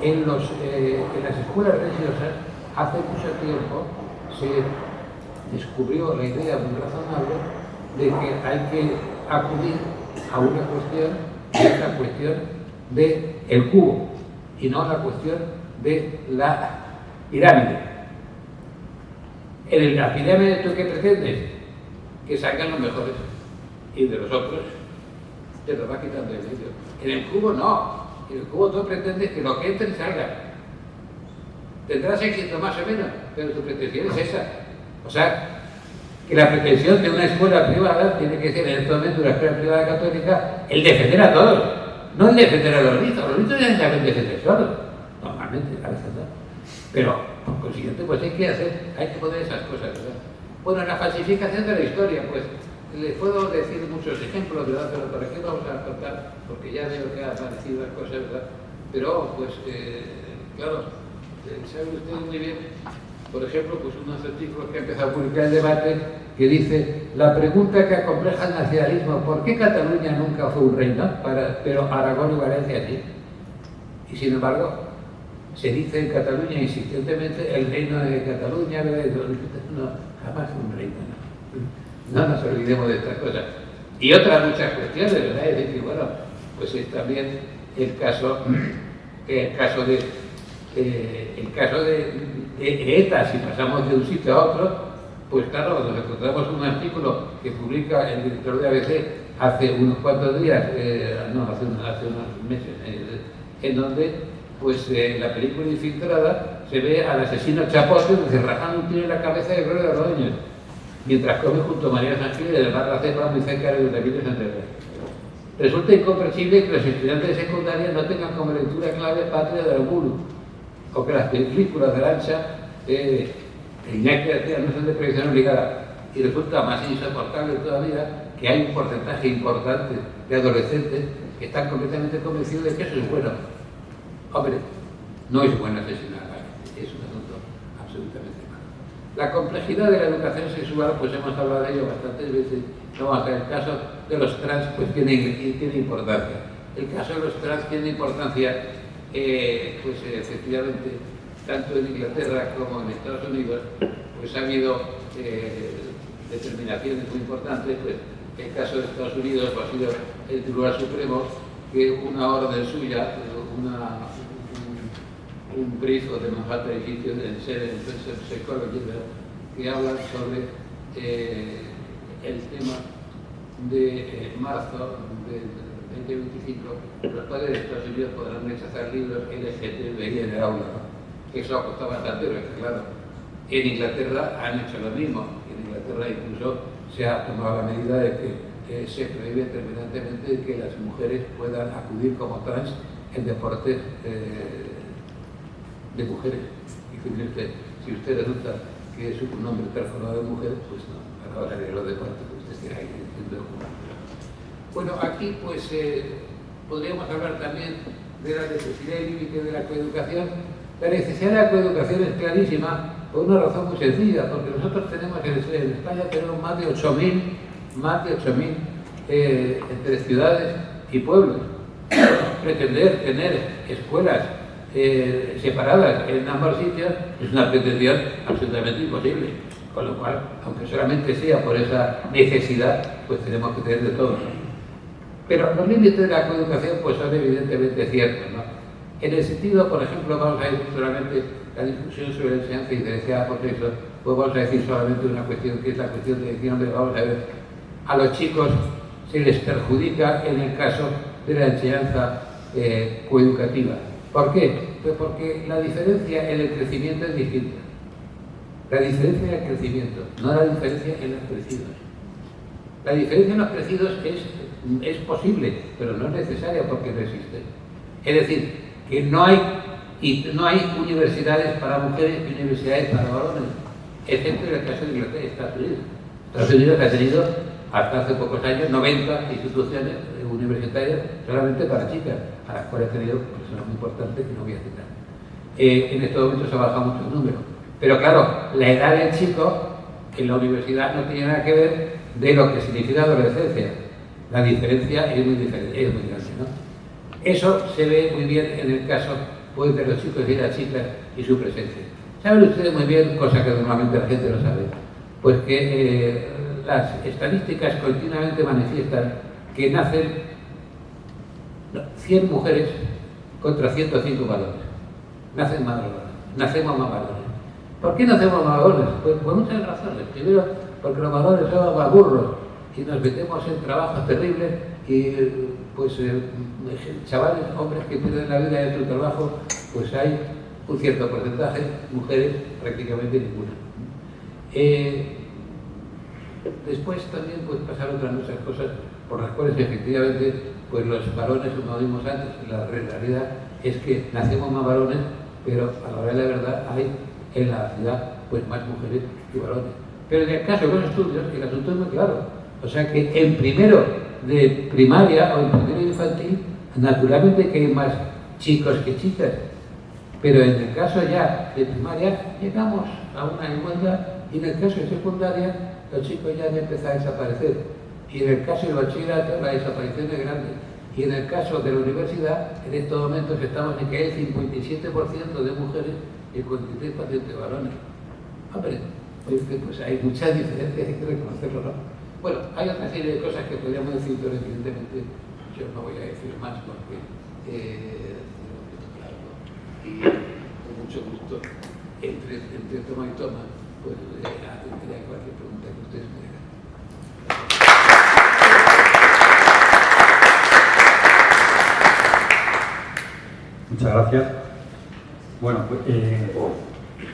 En las escuelas religiosas, hace mucho tiempo, se descubrió la idea muy razonable de que hay que acudir a una cuestión, que es la cuestión del cubo, y no la cuestión de la pirámide. En la pirámide, ¿tú qué pretendes? Que salgan los mejores, y de los otros te los va quitando el medio. En el cubo no, en el cubo tú pretendes que lo que entre salga. Tendrás éxito más o menos, pero tu pretensión es esa. O sea, que la pretensión de una escuela privada tiene que ser en este momento una escuela privada católica el defender a todos, no el defender a los ricos. Los ricos ya saben defender solos, normalmente, a veces no. Pero, por consiguiente, pues hay que poner esas cosas, ¿verdad? Bueno, la falsificación de la historia, pues les puedo decir muchos ejemplos, ¿verdad? Pero por aquí vamos a contar, porque ya veo que han aparecido las cosas, ¿verdad? Pero, pues, claro, sabe usted muy bien, por ejemplo, pues unos artículos que ha empezado a publicar el debate que dice: la pregunta que acompleja el nacionalismo, ¿por qué Cataluña nunca fue un reino? Pero Aragón y Valencia sí. Y sin embargo, se dice en Cataluña insistentemente el reino de Cataluña, no, jamás un reino, no nos olvidemos de estas cosas. Y otras muchas cuestiones, ¿verdad? Es decir, bueno, pues es también el caso de ETA. Si pasamos de un sitio a otro, pues claro, nos encontramos un artículo que publica el director de ABC hace unos cuantos días, hace unos meses, en donde pues en la película Infiltrada se ve al asesino Chapote rajando un tiro en la cabeza de Gloria Ordóñez, mientras come junto a María Sánchez y del bar La Cepa muy cerca de David de Santander. Resulta incomprensible que los estudiantes de secundaria no tengan como lectura clave Patria de Aramburu, o que las películas de Lancha Iñaki García no son de proyección obligada. Y resulta más insoportable todavía que hay un porcentaje importante de adolescentes que están completamente convencidos de que eso es bueno. Hombre, no es bueno asesinar a la gente, es un asunto absolutamente malo. La complejidad de la educación sexual, pues hemos hablado de ello bastantes veces. No vamos a ver, el caso de los trans pues tiene importancia. El caso de los trans tiene importancia, pues efectivamente, tanto en Inglaterra como en Estados Unidos, pues ha habido determinaciones muy importantes. Pues el caso de Estados Unidos pues, ha sido el Tribunal Supremo, que una orden suya, un brief de Manhattan Institute en Psychology, que habla sobre el tema de marzo del 2025, los padres de Estados Unidos podrán rechazar libros LGTBI en el aula. Eso ha costado bastante, pero claro, en Inglaterra han hecho lo mismo. En Inglaterra incluso se ha tomado la medida de que se prohíbe terminantemente que las mujeres puedan acudir como trans en deportes de mujeres. Y fíjense usted, si usted resulta que es un hombre transformado en mujer, pues no, a la hora de los deportes, usted tiene ahí un documento. Bueno, aquí pues podríamos hablar también de la necesidad y límite de la coeducación. La necesidad de la coeducación es clarísima por una razón muy sencilla, porque nosotros tenemos en España tenemos más de 8.000 entre ciudades y pueblos. Pretender tener escuelas separadas en ambos sitios es una pretensión absolutamente imposible, con lo cual, aunque solamente sea por esa necesidad, pues tenemos que tener de todo, ¿no? Pero los límites de la coeducación pues son evidentemente ciertos, ¿no? En el sentido, por ejemplo, vamos a decir solamente la discusión sobre la enseñanza diferenciada por sexo, pues vamos a decir solamente una cuestión, que es la cuestión de decir, hombre, vamos a ver, a los chicos se les perjudica en el caso de la enseñanza coeducativa. ¿Por qué? Pues porque la diferencia en el crecimiento es distinta. La diferencia en el crecimiento, no la diferencia en los crecidos. La diferencia en los crecidos es posible, pero no es necesaria porque no existe. Es decir, que no hay universidades para mujeres y universidades para varones, excepto en el caso de Inglaterra y Estados Unidos. Estados Unidos ha tenido hasta hace pocos años 90 instituciones universitarias solamente para chicas, a las cuales ha tenido personas muy importantes que no voy a citar. En estos momentos se ha bajado mucho el número. Pero claro, la edad del chico en la universidad no tiene nada que ver de lo que significa adolescencia. La diferencia es muy diferente, es muy grande, ¿no? Eso se ve muy bien en el caso pues, de los chicos y las chicas y su presencia. Saben ustedes muy bien, cosa que normalmente la gente no sabe, pues que las estadísticas continuamente manifiestan que nacen 100 mujeres contra 105 varones. Nacen más varones, nacemos más varones. ¿Por qué nacemos más varones? Pues por muchas razones. Primero, porque los varones somos más burros y nos metemos en trabajos terribles y pues chavales, hombres que pierden la vida en su trabajo, pues hay un cierto porcentaje, mujeres prácticamente ninguna. Después también pues pasaron otras muchas cosas por las cuales efectivamente pues los varones, como vimos antes, la realidad es que nacemos más varones, pero a la hora de la verdad hay en la ciudad pues más mujeres que varones. Pero en el caso de los estudios el asunto es muy claro. O sea que en primero de primaria o en primero de infantil, naturalmente que hay más chicos que chicas. Pero en el caso ya de primaria llegamos a una igualdad y en el caso de secundaria los chicos ya han empezado a desaparecer. Y en el caso del bachillerato la desaparición es grande. Y en el caso de la universidad, en estos momentos estamos en que hay el 57% de mujeres y el 43% de varones. Hombre, pues hay muchas diferencias, hay que reconocerlo, ¿no? Bueno, hay otra serie de cosas que podríamos decir, pero evidentemente yo no voy a decir más porque y con mucho gusto, entre toma y toma, pues atenderé a cualquier pregunta que ustedes me hagan. Muchas gracias. Bueno, pues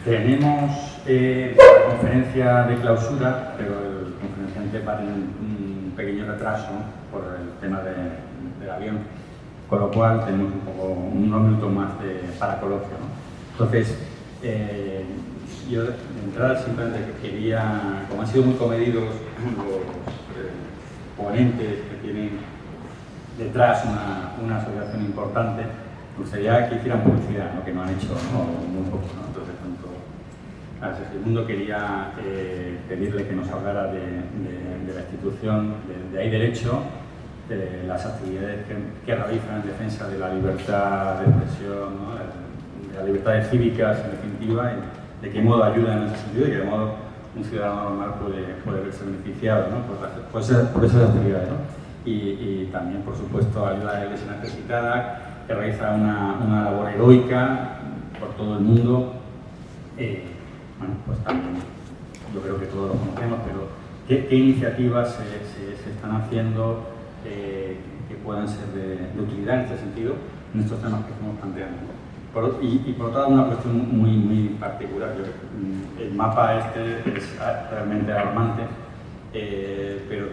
tenemos la conferencia de clausura, pero el conferenciante va a tener un pequeño retraso por el tema del avión, con lo cual tenemos unos minutos más para coloquio, ¿no? Entonces, yo de entrada simplemente quería, como han sido muy comedidos los ponentes que tienen detrás una asociación importante, me gustaría que hicieran publicidad, ¿no? Que no han hecho, ¿no? Muy poco, ¿no? Entonces, a Segismundo quería pedirle que nos hablara de la institución, de Hay Derecho, de las actividades que realizan en defensa de la libertad de expresión, ¿no? De las libertades cívicas, en definitiva, y de qué modo ayudan en ese sentido y de qué modo un ciudadano normal puede verse beneficiado, ¿no? por esas actividades, ¿no? Y también, por supuesto, ayuda a la Iglesia Necesitada, que realiza una labor heroica por todo el mundo. Bueno, pues también yo creo que todos lo conocemos, pero ¿qué iniciativas se están haciendo que puedan ser de utilidad en este sentido, en estos temas que estamos planteando? Y por otra, una cuestión muy particular. El mapa este es realmente alarmante, pero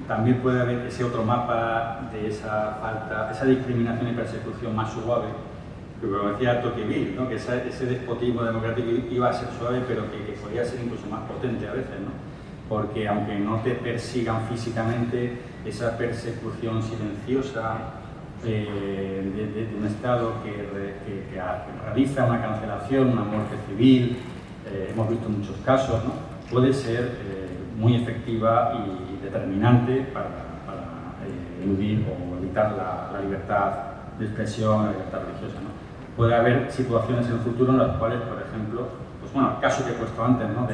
también puede haber ese otro mapa de esa falta, esa discriminación y persecución más suave, que como decía Tocqueville, ¿no? Que ese despotismo democrático iba a ser suave, pero que podría ser incluso más potente a veces, ¿no? Porque aunque no te persigan físicamente, esa persecución silenciosa de un Estado que realiza una cancelación, una muerte civil, hemos visto muchos casos, ¿no? Puede ser muy efectiva y determinante para eludir o evitar la libertad de expresión, la libertad religiosa, ¿no? Puede haber situaciones en el futuro en las cuales, por ejemplo, pues bueno, el caso que he puesto antes, ¿no?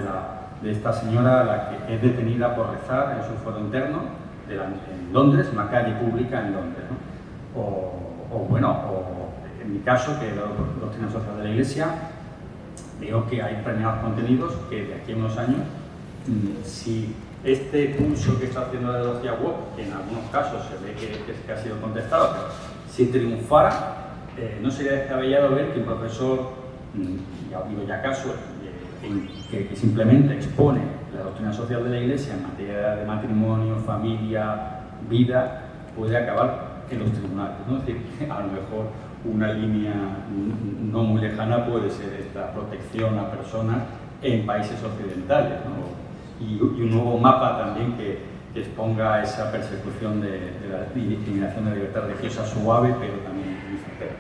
de esta señora la que es detenida por rezar en su foro interno en Londres, en una calle pública en Londres, ¿no? O en mi caso, que es la doctrina social de la Iglesia, veo que hay determinados contenidos que de aquí a unos años, si este curso que está haciendo la ideología woke, que en algunos casos se ve que ha sido contestado, pero si triunfara, no sería descabellado ver que un profesor, ya ha habido ya casos, que simplemente expone la doctrina social de la Iglesia en materia de matrimonio, familia, vida, puede acabar en los tribunales, ¿no? Es decir, a lo mejor una línea no muy lejana puede ser esta protección a personas en países occidentales, ¿no? Y un nuevo mapa también que exponga esa persecución de la discriminación de la libertad religiosa suave, pero también muy certera.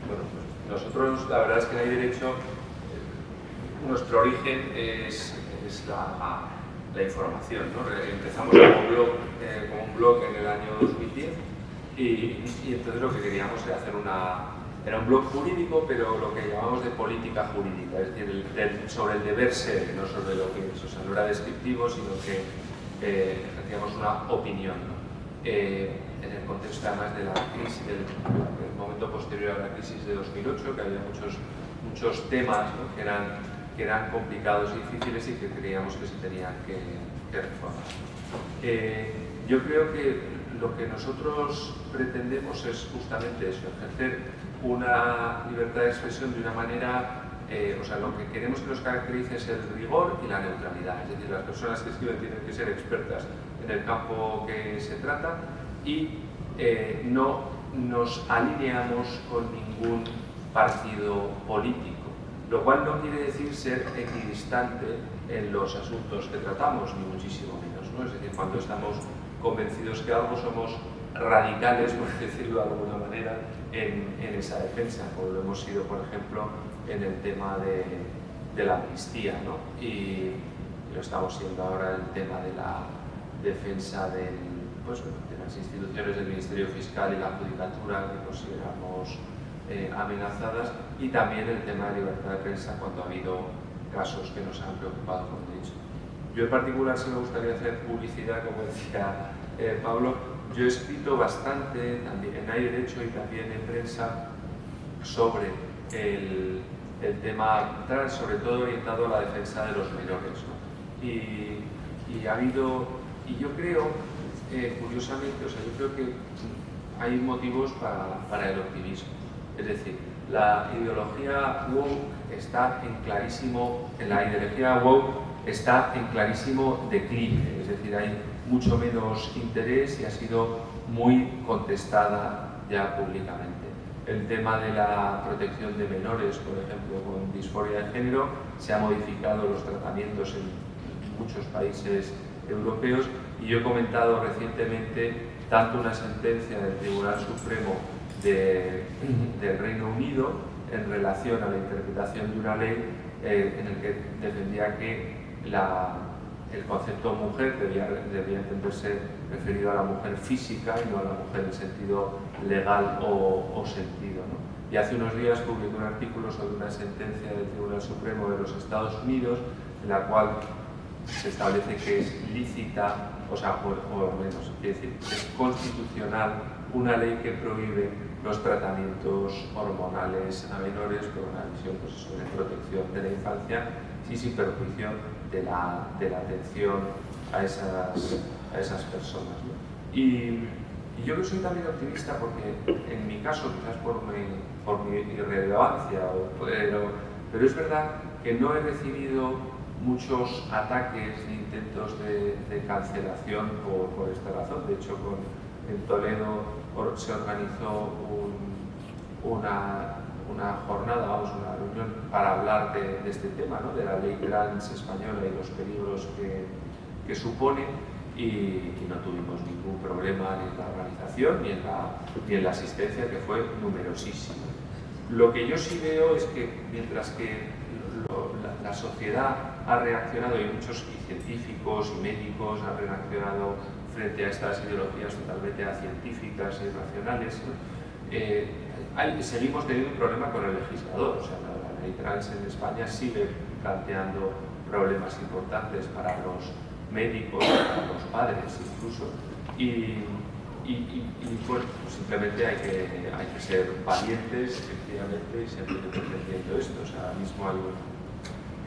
Bueno, pues nosotros la verdad es que en Hay Derecho nuestro origen es la información, ¿no? Empezamos como un blog en el año 2010 y entonces lo que queríamos era hacer era un blog jurídico, pero lo que llamamos de política jurídica, es decir, sobre el deber ser, no sobre lo que es, o sea, no era descriptivo, sino que hacíamos una opinión, ¿no? En el contexto además de la crisis, del momento posterior a la crisis de 2008, que había muchos temas, ¿no? que eran complicados y difíciles y que creíamos que se tenían que reformar. Yo creo que lo que nosotros pretendemos es justamente eso, ejercer una libertad de expresión de una manera, o sea, lo que queremos que nos caracterice es el rigor y la neutralidad, es decir, las personas que escriben tienen que ser expertas en el campo que se trata y no nos alineamos con ningún partido político, lo cual no quiere decir ser equidistante en los asuntos que tratamos, ni muchísimo menos, ¿no? Es decir, cuando estamos convencidos que algo somos radicales, por decirlo de alguna manera, en esa defensa, como lo hemos sido, por ejemplo, en el tema de la amnistía, ¿no? Y lo estamos siendo ahora en el tema de la defensa de las instituciones del Ministerio Fiscal y la Judicatura que consideramos amenazadas, y también el tema de libertad de prensa cuando ha habido casos que nos han preocupado, como he dicho. Yo en particular sí me gustaría hacer publicidad, como decía Pablo. Yo he escrito bastante también en Hay Derecho y también en prensa sobre el tema trans, sobre todo orientado a la defensa de los menores, ¿no? Y yo creo, curiosamente, o sea, yo creo que hay motivos para el optimismo. Es decir, la ideología woke está en clarísimo declive, es decir, hay mucho menos interés y ha sido muy contestada ya públicamente. El tema de la protección de menores, por ejemplo, con disforia de género, se han modificado los tratamientos en muchos países europeos y yo he comentado recientemente tanto una sentencia del Tribunal Supremo del Reino Unido en relación a la interpretación de una ley en el que defendía que el concepto mujer debía entenderse referido a la mujer física y no a la mujer en sentido legal o sentido, ¿no? Y hace unos días publicó un artículo sobre una sentencia del Tribunal Supremo de los Estados Unidos en la cual se establece que es lícita, o sea, por lo menos, es decir, es constitucional una ley que prohíbe los tratamientos hormonales a menores por una visión, pues eso, de protección de la infancia, sí, sin perjuicio de la atención a esas personas, ¿no? Y yo que soy también optimista porque en mi caso, quizás por mi irrelevancia, pero es verdad que no he recibido muchos ataques ni intentos de cancelación por esta razón. De hecho, en Toledo se organizó una jornada, una reunión para hablar de este tema, ¿no? De la ley trans española y los peligros que supone, y no tuvimos ningún problema ni en la organización ni en la asistencia, que fue numerosísima. Lo que yo sí veo es que mientras que la sociedad ha reaccionado, y muchos científicos y médicos han reaccionado frente a estas ideologías totalmente acientíficas y racionales, seguimos teniendo un problema con el legislador. O sea, la ley trans en España sigue planteando problemas importantes para los médicos, para los padres incluso, y bueno, pues simplemente hay que ser valientes, efectivamente, y seguir defendiendo esto. O sea, ahora mismo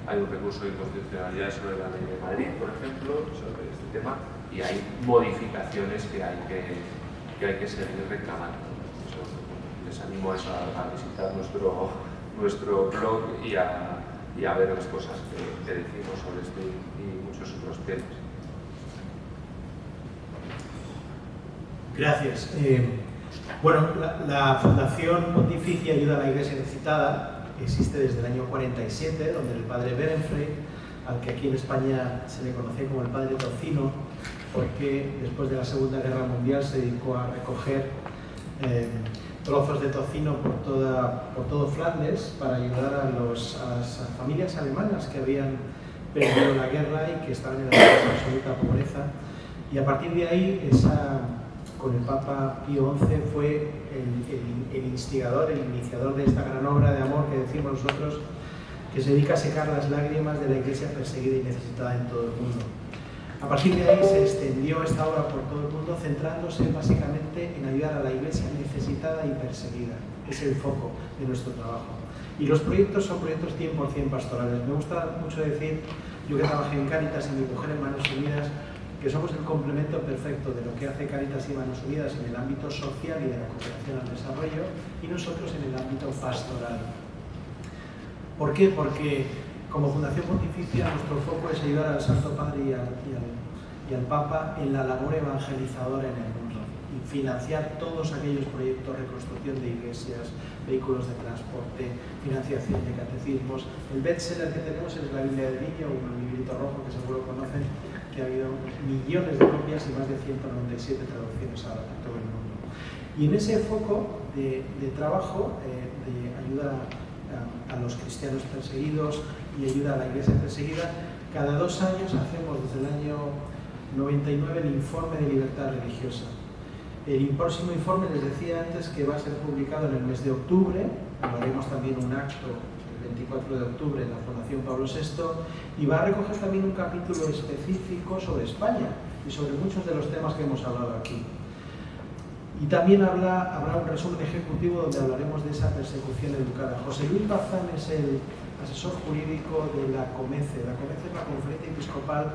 hay un recurso de inconstitucionalidad sobre la ley de Madrid, por ejemplo, sobre este tema, y hay modificaciones que hay que seguir reclamando. Les animo a visitar nuestro blog y a ver las cosas que decimos sobre este y muchos otros temas. Gracias. Bueno, la Fundación Pontificia Ayuda a la Iglesia Necesitada existe desde el año 47, donde el padre Berenfrey, al que aquí en España se le conoce como el padre Tocino, porque después de la Segunda Guerra Mundial se dedicó a recoger trozos de tocino por todo Flandes para ayudar a las familias alemanas que habían perdido la guerra y que estaban en la absoluta pobreza. Y a partir de ahí, con el Papa Pío XI, fue el instigador, el iniciador de esta gran obra de amor que decimos nosotros, que se dedica a secar las lágrimas de la Iglesia perseguida y necesitada en todo el mundo. A partir de ahí se extendió esta obra por todo el mundo, centrándose básicamente en ayudar a la Iglesia necesitada y perseguida. Es el foco de nuestro trabajo. Y los proyectos son proyectos 100% pastorales. Me gusta mucho decir, yo que trabajé en Cáritas y mi mujer en Manos Unidas, que somos el complemento perfecto de lo que hace Cáritas y Manos Unidas en el ámbito social y de la cooperación al desarrollo, y nosotros en el ámbito pastoral. ¿Por qué? Porque como Fundación Pontificia nuestro foco es ayudar al Santo Padre y al Papa en la labor evangelizadora en el mundo y financiar todos aquellos proyectos, reconstrucción de iglesias, vehículos de transporte, financiación de catecismos. El bestseller que tenemos es la Biblia del Niño, un librito rojo que seguro conocen, que ha habido millones de copias y más de 197 traducciones ahora en todo el mundo. Y en ese foco de trabajo, de ayuda a los cristianos perseguidos y ayuda a la Iglesia perseguida, cada 2 años hacemos desde el año 99 el informe de libertad religiosa. El próximo informe, les decía antes, que va a ser publicado en el mes de octubre. Haremos también un acto el 24 de octubre en la Fundación Pablo VI, y va a recoger también un capítulo específico sobre España y sobre muchos de los temas que hemos hablado aquí. Y también habrá un resumen ejecutivo donde hablaremos de esa persecución educada. José Luis Bazán es el asesor jurídico de la COMECE. La COMECE es la Conferencia Episcopal,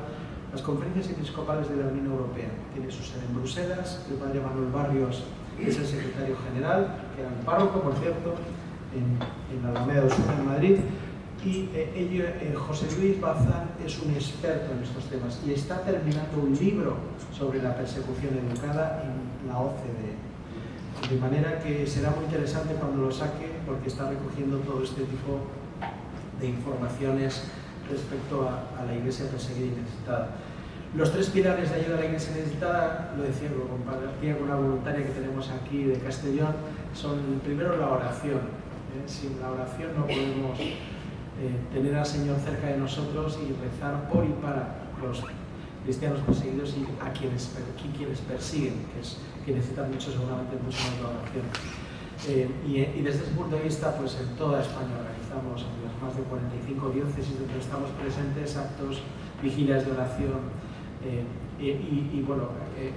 las conferencias episcopales de la Unión Europea. Tiene su sede en Bruselas. El padre Manuel Barrios es el secretario general, que era el párroco, por cierto, en la Alameda del Sur en Madrid. Y José Luis Bazán es un experto en estos temas y está terminando un libro sobre la persecución educada en la OCDE. De manera que será muy interesante cuando lo saque, porque está recogiendo todo este tipo de informaciones respecto a la Iglesia perseguida y necesitada. Los 3 pilares de ayuda a la Iglesia necesitada, lo decía, lo compartía con una voluntaria que tenemos aquí de Castellón, son primero la oración. Sin la oración no podemos tener al Señor cerca de nosotros y rezar por y para los cristianos perseguidos y a quienes persiguen, que necesitan mucho, seguramente mucho más la oración. Y desde ese punto de vista, pues en toda España organizamos en las más de 45 diócesis donde estamos presentes actos, vigilias de oración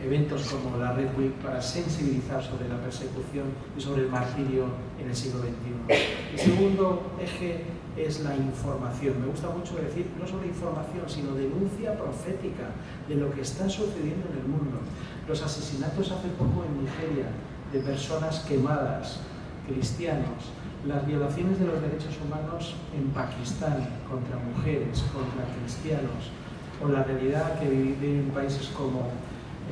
eventos como la Red Week para sensibilizar sobre la persecución y sobre el martirio en el siglo XXI. El segundo eje es la información. Me gusta mucho decir, no solo información, sino denuncia profética de lo que está sucediendo en el mundo. Los asesinatos hace poco en Nigeria de personas quemadas, cristianos, las violaciones de los derechos humanos en Pakistán contra mujeres, contra cristianos, o la realidad que viven en países como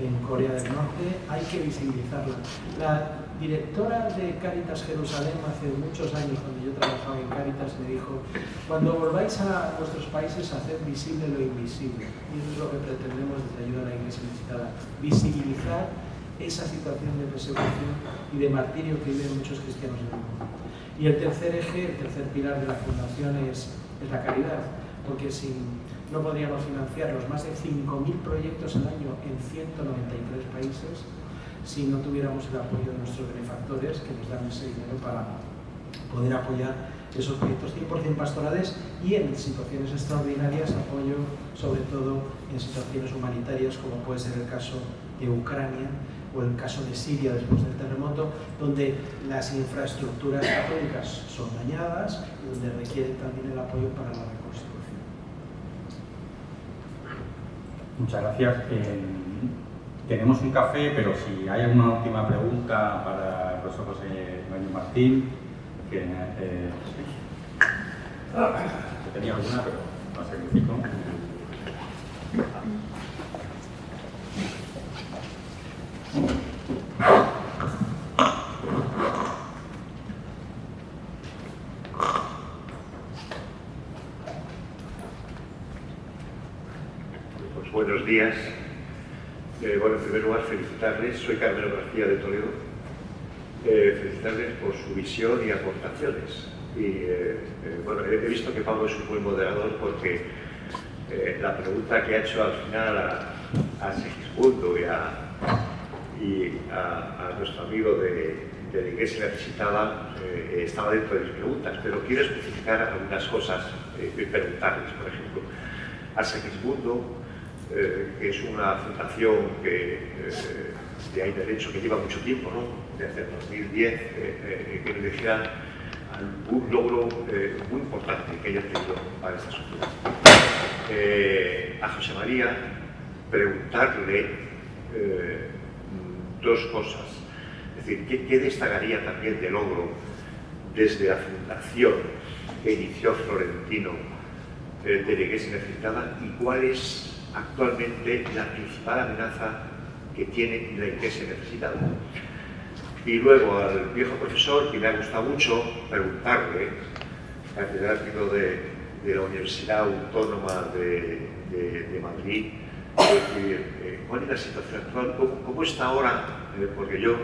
en Corea del Norte, hay que visibilizarla. La directora de Cáritas Jerusalén hace muchos años, cuando yo trabajaba en Cáritas, me dijo: cuando volváis a vuestros países, haced visible lo invisible. Y eso es lo que pretendemos desde Ayuda a la Iglesia Necesitada, visibilizar esa situación de persecución y de martirio que viven muchos cristianos en el mundo. Y el tercer eje, el tercer pilar de la Fundación es la caridad, porque no podríamos financiar los más de 5.000 proyectos al año en 193 países si no tuviéramos el apoyo de nuestros benefactores, que nos dan ese dinero para poder apoyar esos proyectos 100% pastorales y en situaciones extraordinarias apoyo, sobre todo en situaciones humanitarias, como puede ser el caso de Ucrania o el caso de Siria después del terremoto, donde las infraestructuras católicas son dañadas y donde requieren también el apoyo para la reconstrucción. Muchas gracias. Tenemos un café, pero si hay alguna última pregunta para el profesor José Manuel Martín, que tenía alguna, pero no sacrifico. Pues buenos días. Bueno, en primer lugar, felicitarles. Soy Carmelo García de Toledo. Felicitarles por su visión y aportaciones. Y bueno, he visto que Pablo es un buen moderador porque la pregunta que ha hecho al final a Segismundo y a nuestro amigo de la Iglesia Necesitada estaba dentro de mis preguntas, pero quiero especificar algunas cosas y preguntarles. Por ejemplo, a Segismundo, que es una fundación que hay derecho, que lleva mucho tiempo, ¿no? Desde el 2010, que le dijera un logro muy importante que haya tenido para esta sociedad. A José María, preguntarle dos cosas. Es decir, ¿qué destacaría también de logro desde la fundación que inició Florentino de la Iglesia Necesitada y cuál es actualmente la principal amenaza que tiene la Iglesia Necesitada? Y luego al viejo profesor, que me ha gustado mucho, preguntarle, catedrático de la Universidad Autónoma de Madrid, cuál es la situación actual, cómo está ahora, porque yo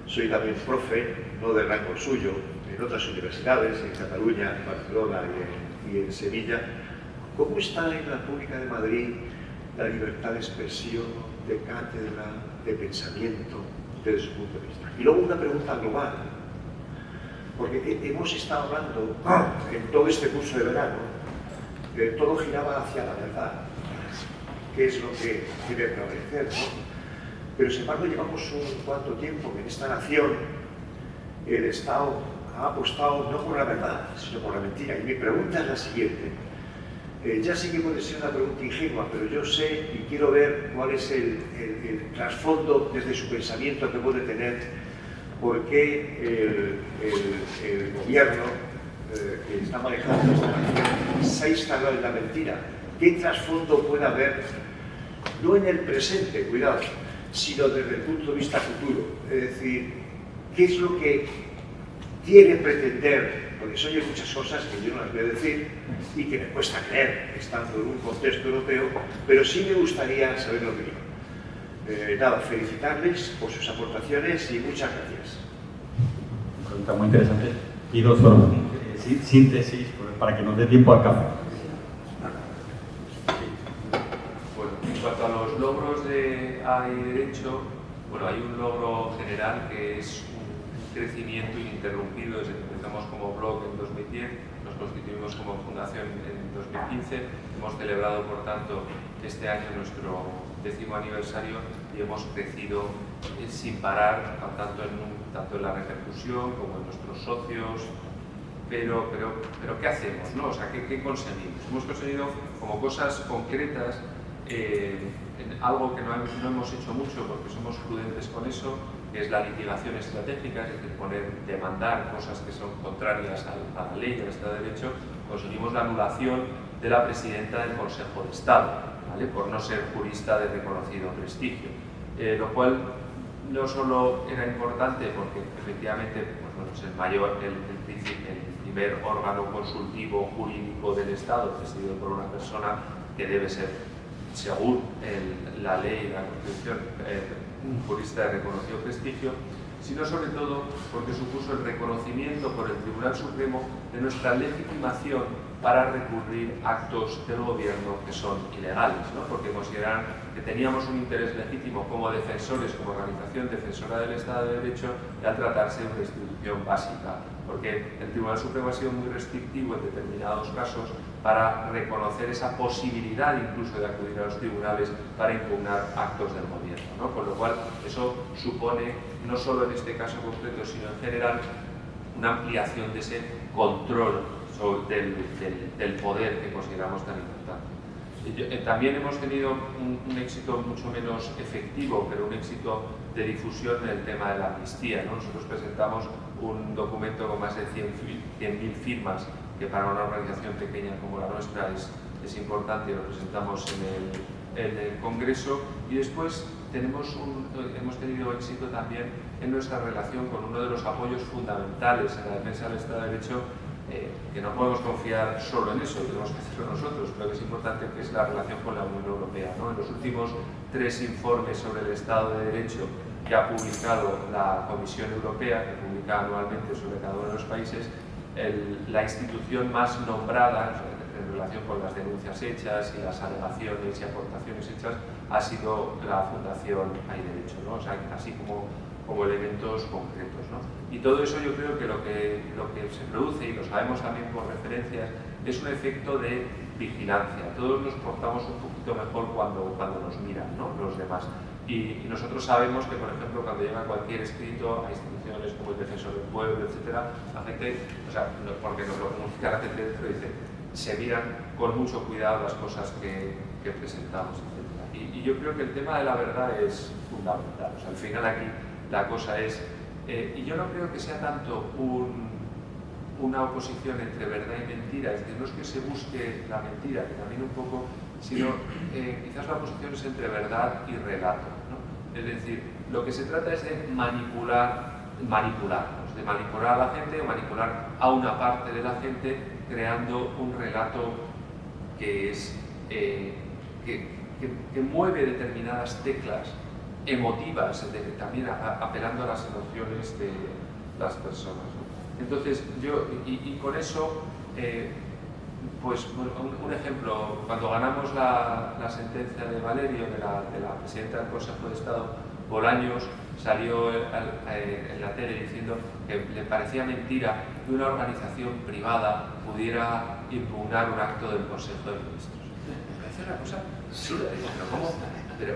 soy también profe, no de rango suyo, en otras universidades, en Cataluña, en Barcelona y en Sevilla. ¿Cómo está en la República de Madrid la libertad de expresión, de cátedra, de pensamiento, desde su punto de vista? Y luego una pregunta global, porque hemos estado hablando en todo este curso de verano, todo giraba hacia la verdad, que es lo que debe prevalecer, ¿no? Pero sin embargo llevamos un cuanto tiempo que en esta nación el Estado ha apostado no por la verdad, sino por la mentira. Y mi pregunta es la siguiente. Ya sé que puede ser una pregunta ingenua, pero yo sé y quiero ver cuál es el trasfondo desde su pensamiento que puede tener, por qué el gobierno que está manejando esta nación se ha instalado en la mentira. ¿Qué trasfondo puede haber, no en el presente, cuidado, sino desde el punto de vista futuro? Es decir, ¿qué es lo que quiere pretender? Porque se oyen muchas cosas que yo no las voy a decir y que me cuesta creer, estando en un contexto europeo, pero sí me gustaría saber lo que nada, felicitarles por sus aportaciones y muchas gracias. Una pregunta muy interesante. Pido solo síntesis para que nos dé tiempo al café. Bueno, en cuanto a los logros de derecho, bueno, hay un logro general que es un crecimiento ininterrumpido desde que empezamos como blog en 2010, nos constituimos como fundación en 2015, hemos celebrado por tanto este año nuestro 10º aniversario y hemos crecido sin parar tanto en la repercusión como en nuestros socios. Pero ¿qué hacemos, no? O sea, ¿qué conseguimos? Hemos conseguido como cosas concretas en algo que no hemos hecho mucho porque somos prudentes con eso, que es la litigación estratégica, es decir, demandar cosas que son contrarias a la ley, al Estado de Derecho. Conseguimos la anulación de la presidenta del Consejo de Estado, ¿vale? Por no ser jurista de reconocido prestigio. lo cual no solo era importante porque efectivamente pues bueno, es el primer órgano consultivo jurídico del Estado, presidido por una persona que debe ser, según la ley y la Constitución, un jurista de reconocido prestigio, sino sobre todo porque supuso el reconocimiento por el Tribunal Supremo de nuestra legitimación para recurrir actos del gobierno que son ilegales, ¿no? Porque consideraron que teníamos un interés legítimo como defensores, como organización defensora del Estado de Derecho, y al tratarse de una institución básica, porque el Tribunal Supremo ha sido muy restrictivo en determinados casos para reconocer esa posibilidad incluso de acudir a los tribunales para impugnar actos del gobierno, ¿no? Con lo cual eso supone, no solo en este caso concreto, sino en general, una ampliación de ese control del poder que consideramos tan importante. También hemos tenido un éxito mucho menos efectivo, pero un éxito de difusión en el tema de la amnistía, ¿no? Nosotros presentamos un documento con más de 100.000 firmas, que para una organización pequeña como la nuestra es importante, y lo presentamos en el Congreso, y después hemos tenido éxito también en nuestra relación con uno de los apoyos fundamentales en la defensa del Estado de Derecho, que no podemos confiar solo en eso, tenemos que hacerlo nosotros, pero que es importante, que es la relación con la Unión Europea, ¿no? En los últimos 3 informes sobre el Estado de Derecho que ha publicado la Comisión Europea, que publica anualmente sobre cada uno de los países, la institución más nombrada en relación con las denuncias hechas y las alegaciones y aportaciones hechas ha sido la Fundación Hay Derecho, ¿no? O sea, así como elementos concretos, ¿no? Y todo eso yo creo que lo que se produce, y lo sabemos también por referencias, es un efecto de vigilancia. Todos nos portamos un poquito mejor cuando nos miran, ¿no? Los demás. Y nosotros sabemos que, por ejemplo, cuando llega cualquier escrito a instituciones como el Defensor del Pueblo, etcétera, la gente, o sea, porque nos lo comunica la gente dentro, dice, se miran con mucho cuidado las cosas que presentamos, etcétera. Y yo creo que el tema de la verdad es fundamental. O sea, al final aquí la cosa es, y yo no creo que sea tanto una oposición entre verdad y mentira, es decir, no es que se busque la mentira, que también un poco, sino quizás la oposición es entre verdad y relato, ¿no? Es decir, lo que se trata es de manipularnos, de manipular a la gente o manipular a una parte de la gente creando un relato que es que mueve determinadas teclas emotivas, también apelando a las emociones de las personas, ¿no? Entonces, y con eso, pues un ejemplo, cuando ganamos la sentencia de Valerio, de la presidenta del Consejo de Estado, Bolaños salió en la tele diciendo que le parecía mentira que una organización privada pudiera impugnar un acto del Consejo de Ministros. Me parece una cosa absurda, pero ¿cómo? Pero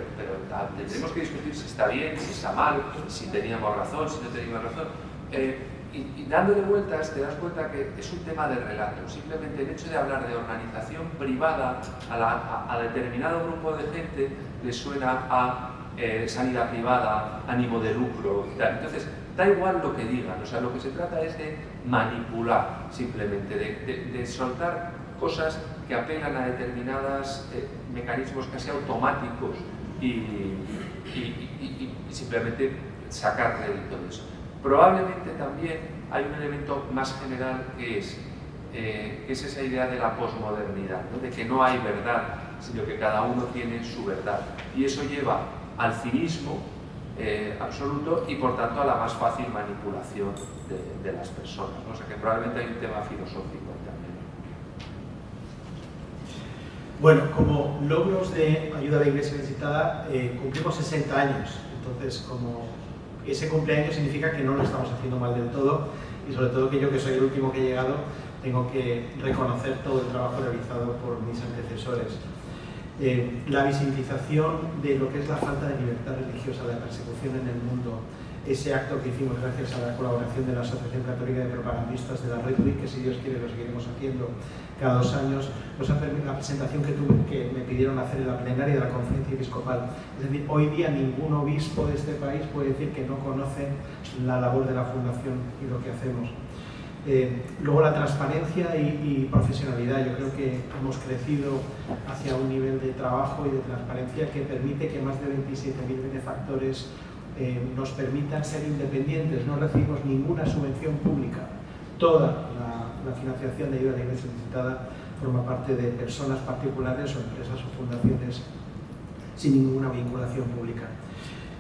tendremos que discutir si está bien, si está mal, si teníamos razón, si no teníamos razón. Y dándole vueltas te das cuenta que es un tema de relato. Simplemente el hecho de hablar de organización privada a determinado grupo de gente le suena a sanidad privada, ánimo de lucro y tal. Entonces, da igual lo que digan, o sea, lo que se trata es de manipular, simplemente, de soltar cosas que apelan a determinados mecanismos casi automáticos y simplemente sacar rédito de eso. Probablemente también hay un elemento más general que es esa idea de la posmodernidad, ¿no? De que no hay verdad, sino que cada uno tiene su verdad. Y eso lleva al cinismo absoluto y por tanto a la más fácil manipulación de las personas, ¿no? O sea que probablemente hay un tema filosófico también. Bueno, como logros de ayuda a la Iglesia necesitada, cumplimos 60 años, entonces como ese cumpleaños significa que no lo estamos haciendo mal del todo, y sobre todo que yo, que soy el último que he llegado, tengo que reconocer todo el trabajo realizado por mis antecesores. La visibilización de lo que es la falta de libertad religiosa, la persecución en el mundo, ese acto que hicimos gracias a la colaboración de la Asociación Católica de Propagandistas de la Red Week, que si Dios quiere lo seguiremos haciendo cada 2 años, la presentación que me pidieron hacer en la plenaria de la Conferencia Episcopal. Es decir, hoy día ningún obispo de este país puede decir que no conoce la labor de la Fundación y lo que hacemos. Luego la transparencia y profesionalidad. Yo creo que hemos crecido hacia un nivel de trabajo y de transparencia que permite que más de 27.000 benefactores nos permitan ser independientes. No recibimos ninguna subvención pública. Toda la financiación de ayuda a la Iglesia necesitada forma parte de personas particulares o empresas o fundaciones sin ninguna vinculación pública.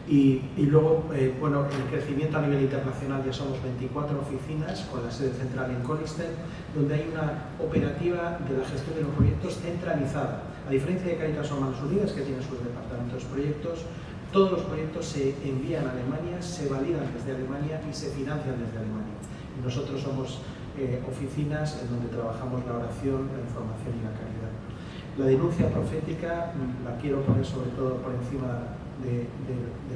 Y luego, bueno, el crecimiento a nivel internacional, ya somos 24 oficinas con la sede central en Collister, donde hay una operativa de la gestión de los proyectos centralizada. A diferencia de Cáritas o Manos Unidas, que tiene sus departamentos de proyectos, todos los proyectos se envían a Alemania, se validan desde Alemania y se financian desde Alemania. Y nosotros somos oficinas en donde trabajamos la oración, la información y la caridad. La denuncia profética la quiero poner sobre todo por encima de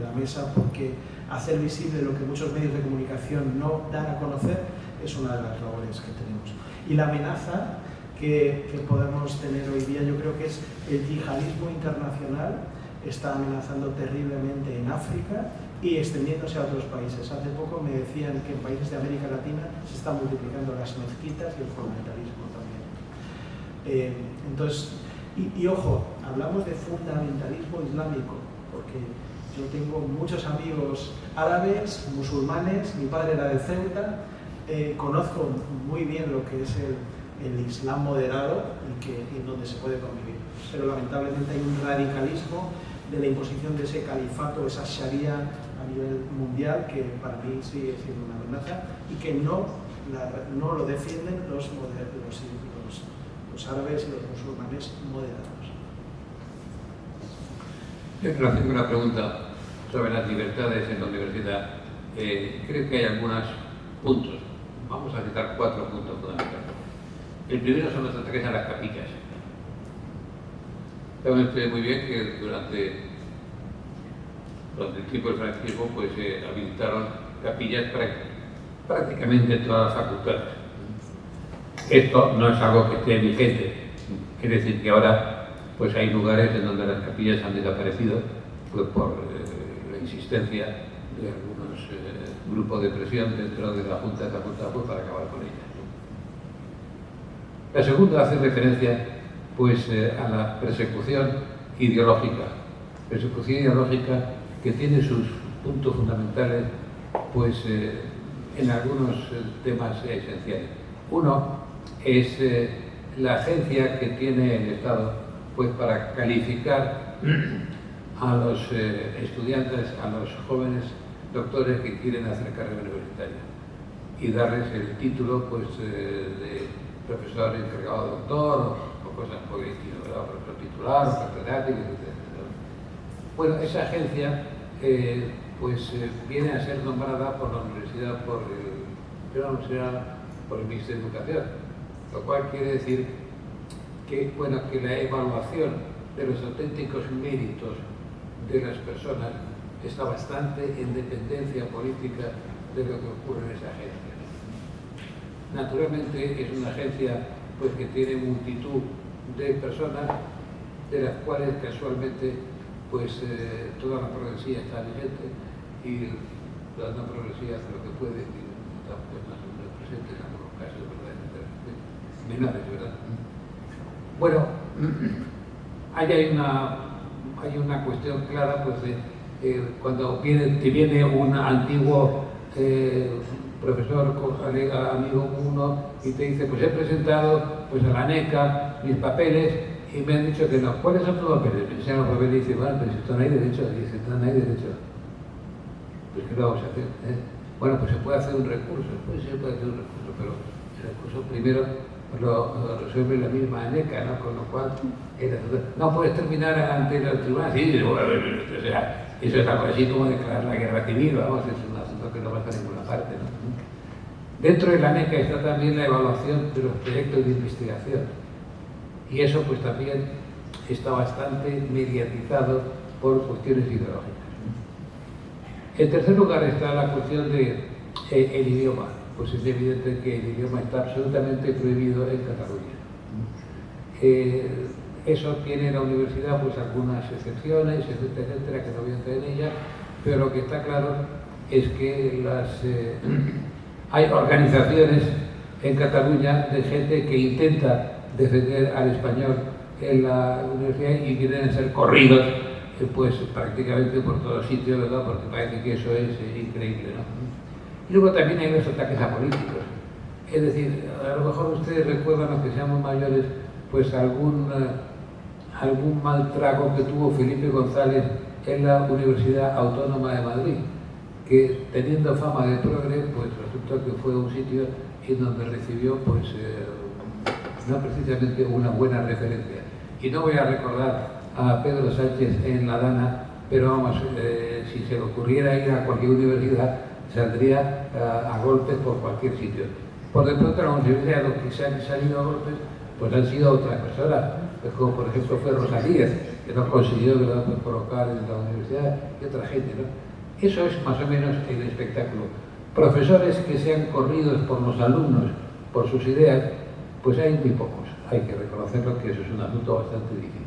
la mesa, porque hacer visible lo que muchos medios de comunicación no dan a conocer es una de las labores que tenemos. Y la amenaza que podemos tener hoy día, yo creo que es el yihadismo internacional. Está amenazando terriblemente en África y extendiéndose a otros países. Hace poco me decían que en países de América Latina se están multiplicando las mezquitas y el fundamentalismo también. Entonces, y ojo, hablamos de fundamentalismo islámico, porque yo tengo muchos amigos árabes, musulmanes, mi padre era de Ceuta, conozco muy bien lo que es el Islam moderado y donde se puede convivir. Pero lamentablemente hay un radicalismo de la imposición de ese califato, esa sharia a nivel mundial, que para mí sigue siendo una amenaza y que no lo defienden los árabes y los musulmanes moderados. En relación con la pregunta sobre las libertades en la universidad, creo que hay algunos puntos. Vamos a citar 4 puntos fundamentales. El primero son los ataques a las capillas. Saben ustedes muy bien que durante el tiempo del franquismo pues, habilitaron capillas prácticamente en todas las facultades. Esto no es algo que esté vigente. Quiere decir que ahora pues, hay lugares en donde las capillas han desaparecido pues, por la insistencia de algunos grupos de presión dentro de la Junta de Facultad pues, para acabar con ellas. La segunda hace referencia pues, a la persecución ideológica que tiene sus puntos fundamentales pues, en algunos temas esenciales. Uno es la agencia que tiene el Estado pues, para calificar a los estudiantes, a los jóvenes doctores que quieren hacer carrera universitaria y darles el título pues, de profesor encargado de doctor o cosas por el estilo, ¿verdad? Profesor titular, catedrático, etc. Bueno, esa agencia viene a ser nombrada por la universidad, por el Ministerio de Educación, lo cual quiere decir que, bueno, que la evaluación de los auténticos méritos de las personas está bastante en dependencia política de lo que ocurre en esa agencia. Naturalmente es una agencia pues, que tiene multitud de personas, de las cuales casualmente pues, toda la progresía está vigente y toda la progresía hace lo que puede y está pues, más o menos presente en algunos casos menores, ¿verdad? Bueno, hay una cuestión clara pues, de cuando te viene un antiguo profesor, colega, amigo uno y te dice, pues he presentado pues, a la NECA mis papeles y me han dicho que no. ¿Cuáles son tus papeles? Me enseñan los papeles y dice, bueno, pero si están ahí derecho, dice, están ahí derecho. Pues ¿qué lo vamos a hacer? Bueno, pues se puede hacer un recurso, pues se puede hacer un recurso, pero el recurso primero lo resuelve la misma NECA, ¿no? Con lo cual, no puedes terminar ante los tribunales. Sí, bueno, o sea, eso es algo así como declarar la guerra civil, vamos, es un asunto que no va a ninguna parte, ¿no? Dentro de la NECA está también la evaluación de los proyectos de investigación y eso pues también está bastante mediatizado por cuestiones ideológicas. En tercer lugar está la cuestión del idioma. Pues es evidente que el idioma está absolutamente prohibido en Cataluña. Eso tiene la universidad pues algunas excepciones, etcétera, que no voy a entrar en ellas, pero lo que está claro es que hay organizaciones en Cataluña de gente que intenta defender al español en la universidad y quieren ser corridos pues prácticamente por todos sitios, ¿verdad? Porque parece que eso es increíble, ¿no? Y luego también hay los ataques a políticos. Es decir, a lo mejor ustedes recuerdan, aunque seamos mayores, pues algún mal trago que tuvo Felipe González en la Universidad Autónoma de Madrid, que teniendo fama de progre, pues resultó que fue un sitio en donde recibió pues no precisamente una buena referencia. Y no voy a recordar a Pedro Sánchez en La Dana, pero vamos, si se le ocurriera ir a cualquier universidad, saldría a golpes por cualquier sitio. Por de pronto la universidad, los que se han salido a golpes, pues han sido otras personas, pues como por ejemplo fue Rosa Díez, que no consiguió pues, colocar en la universidad, y otra gente, ¿no? Eso es más o menos el espectáculo. Profesores que sean corridos por los alumnos, por sus ideas, pues hay muy pocos. Hay que reconocerlo que eso es un asunto bastante difícil.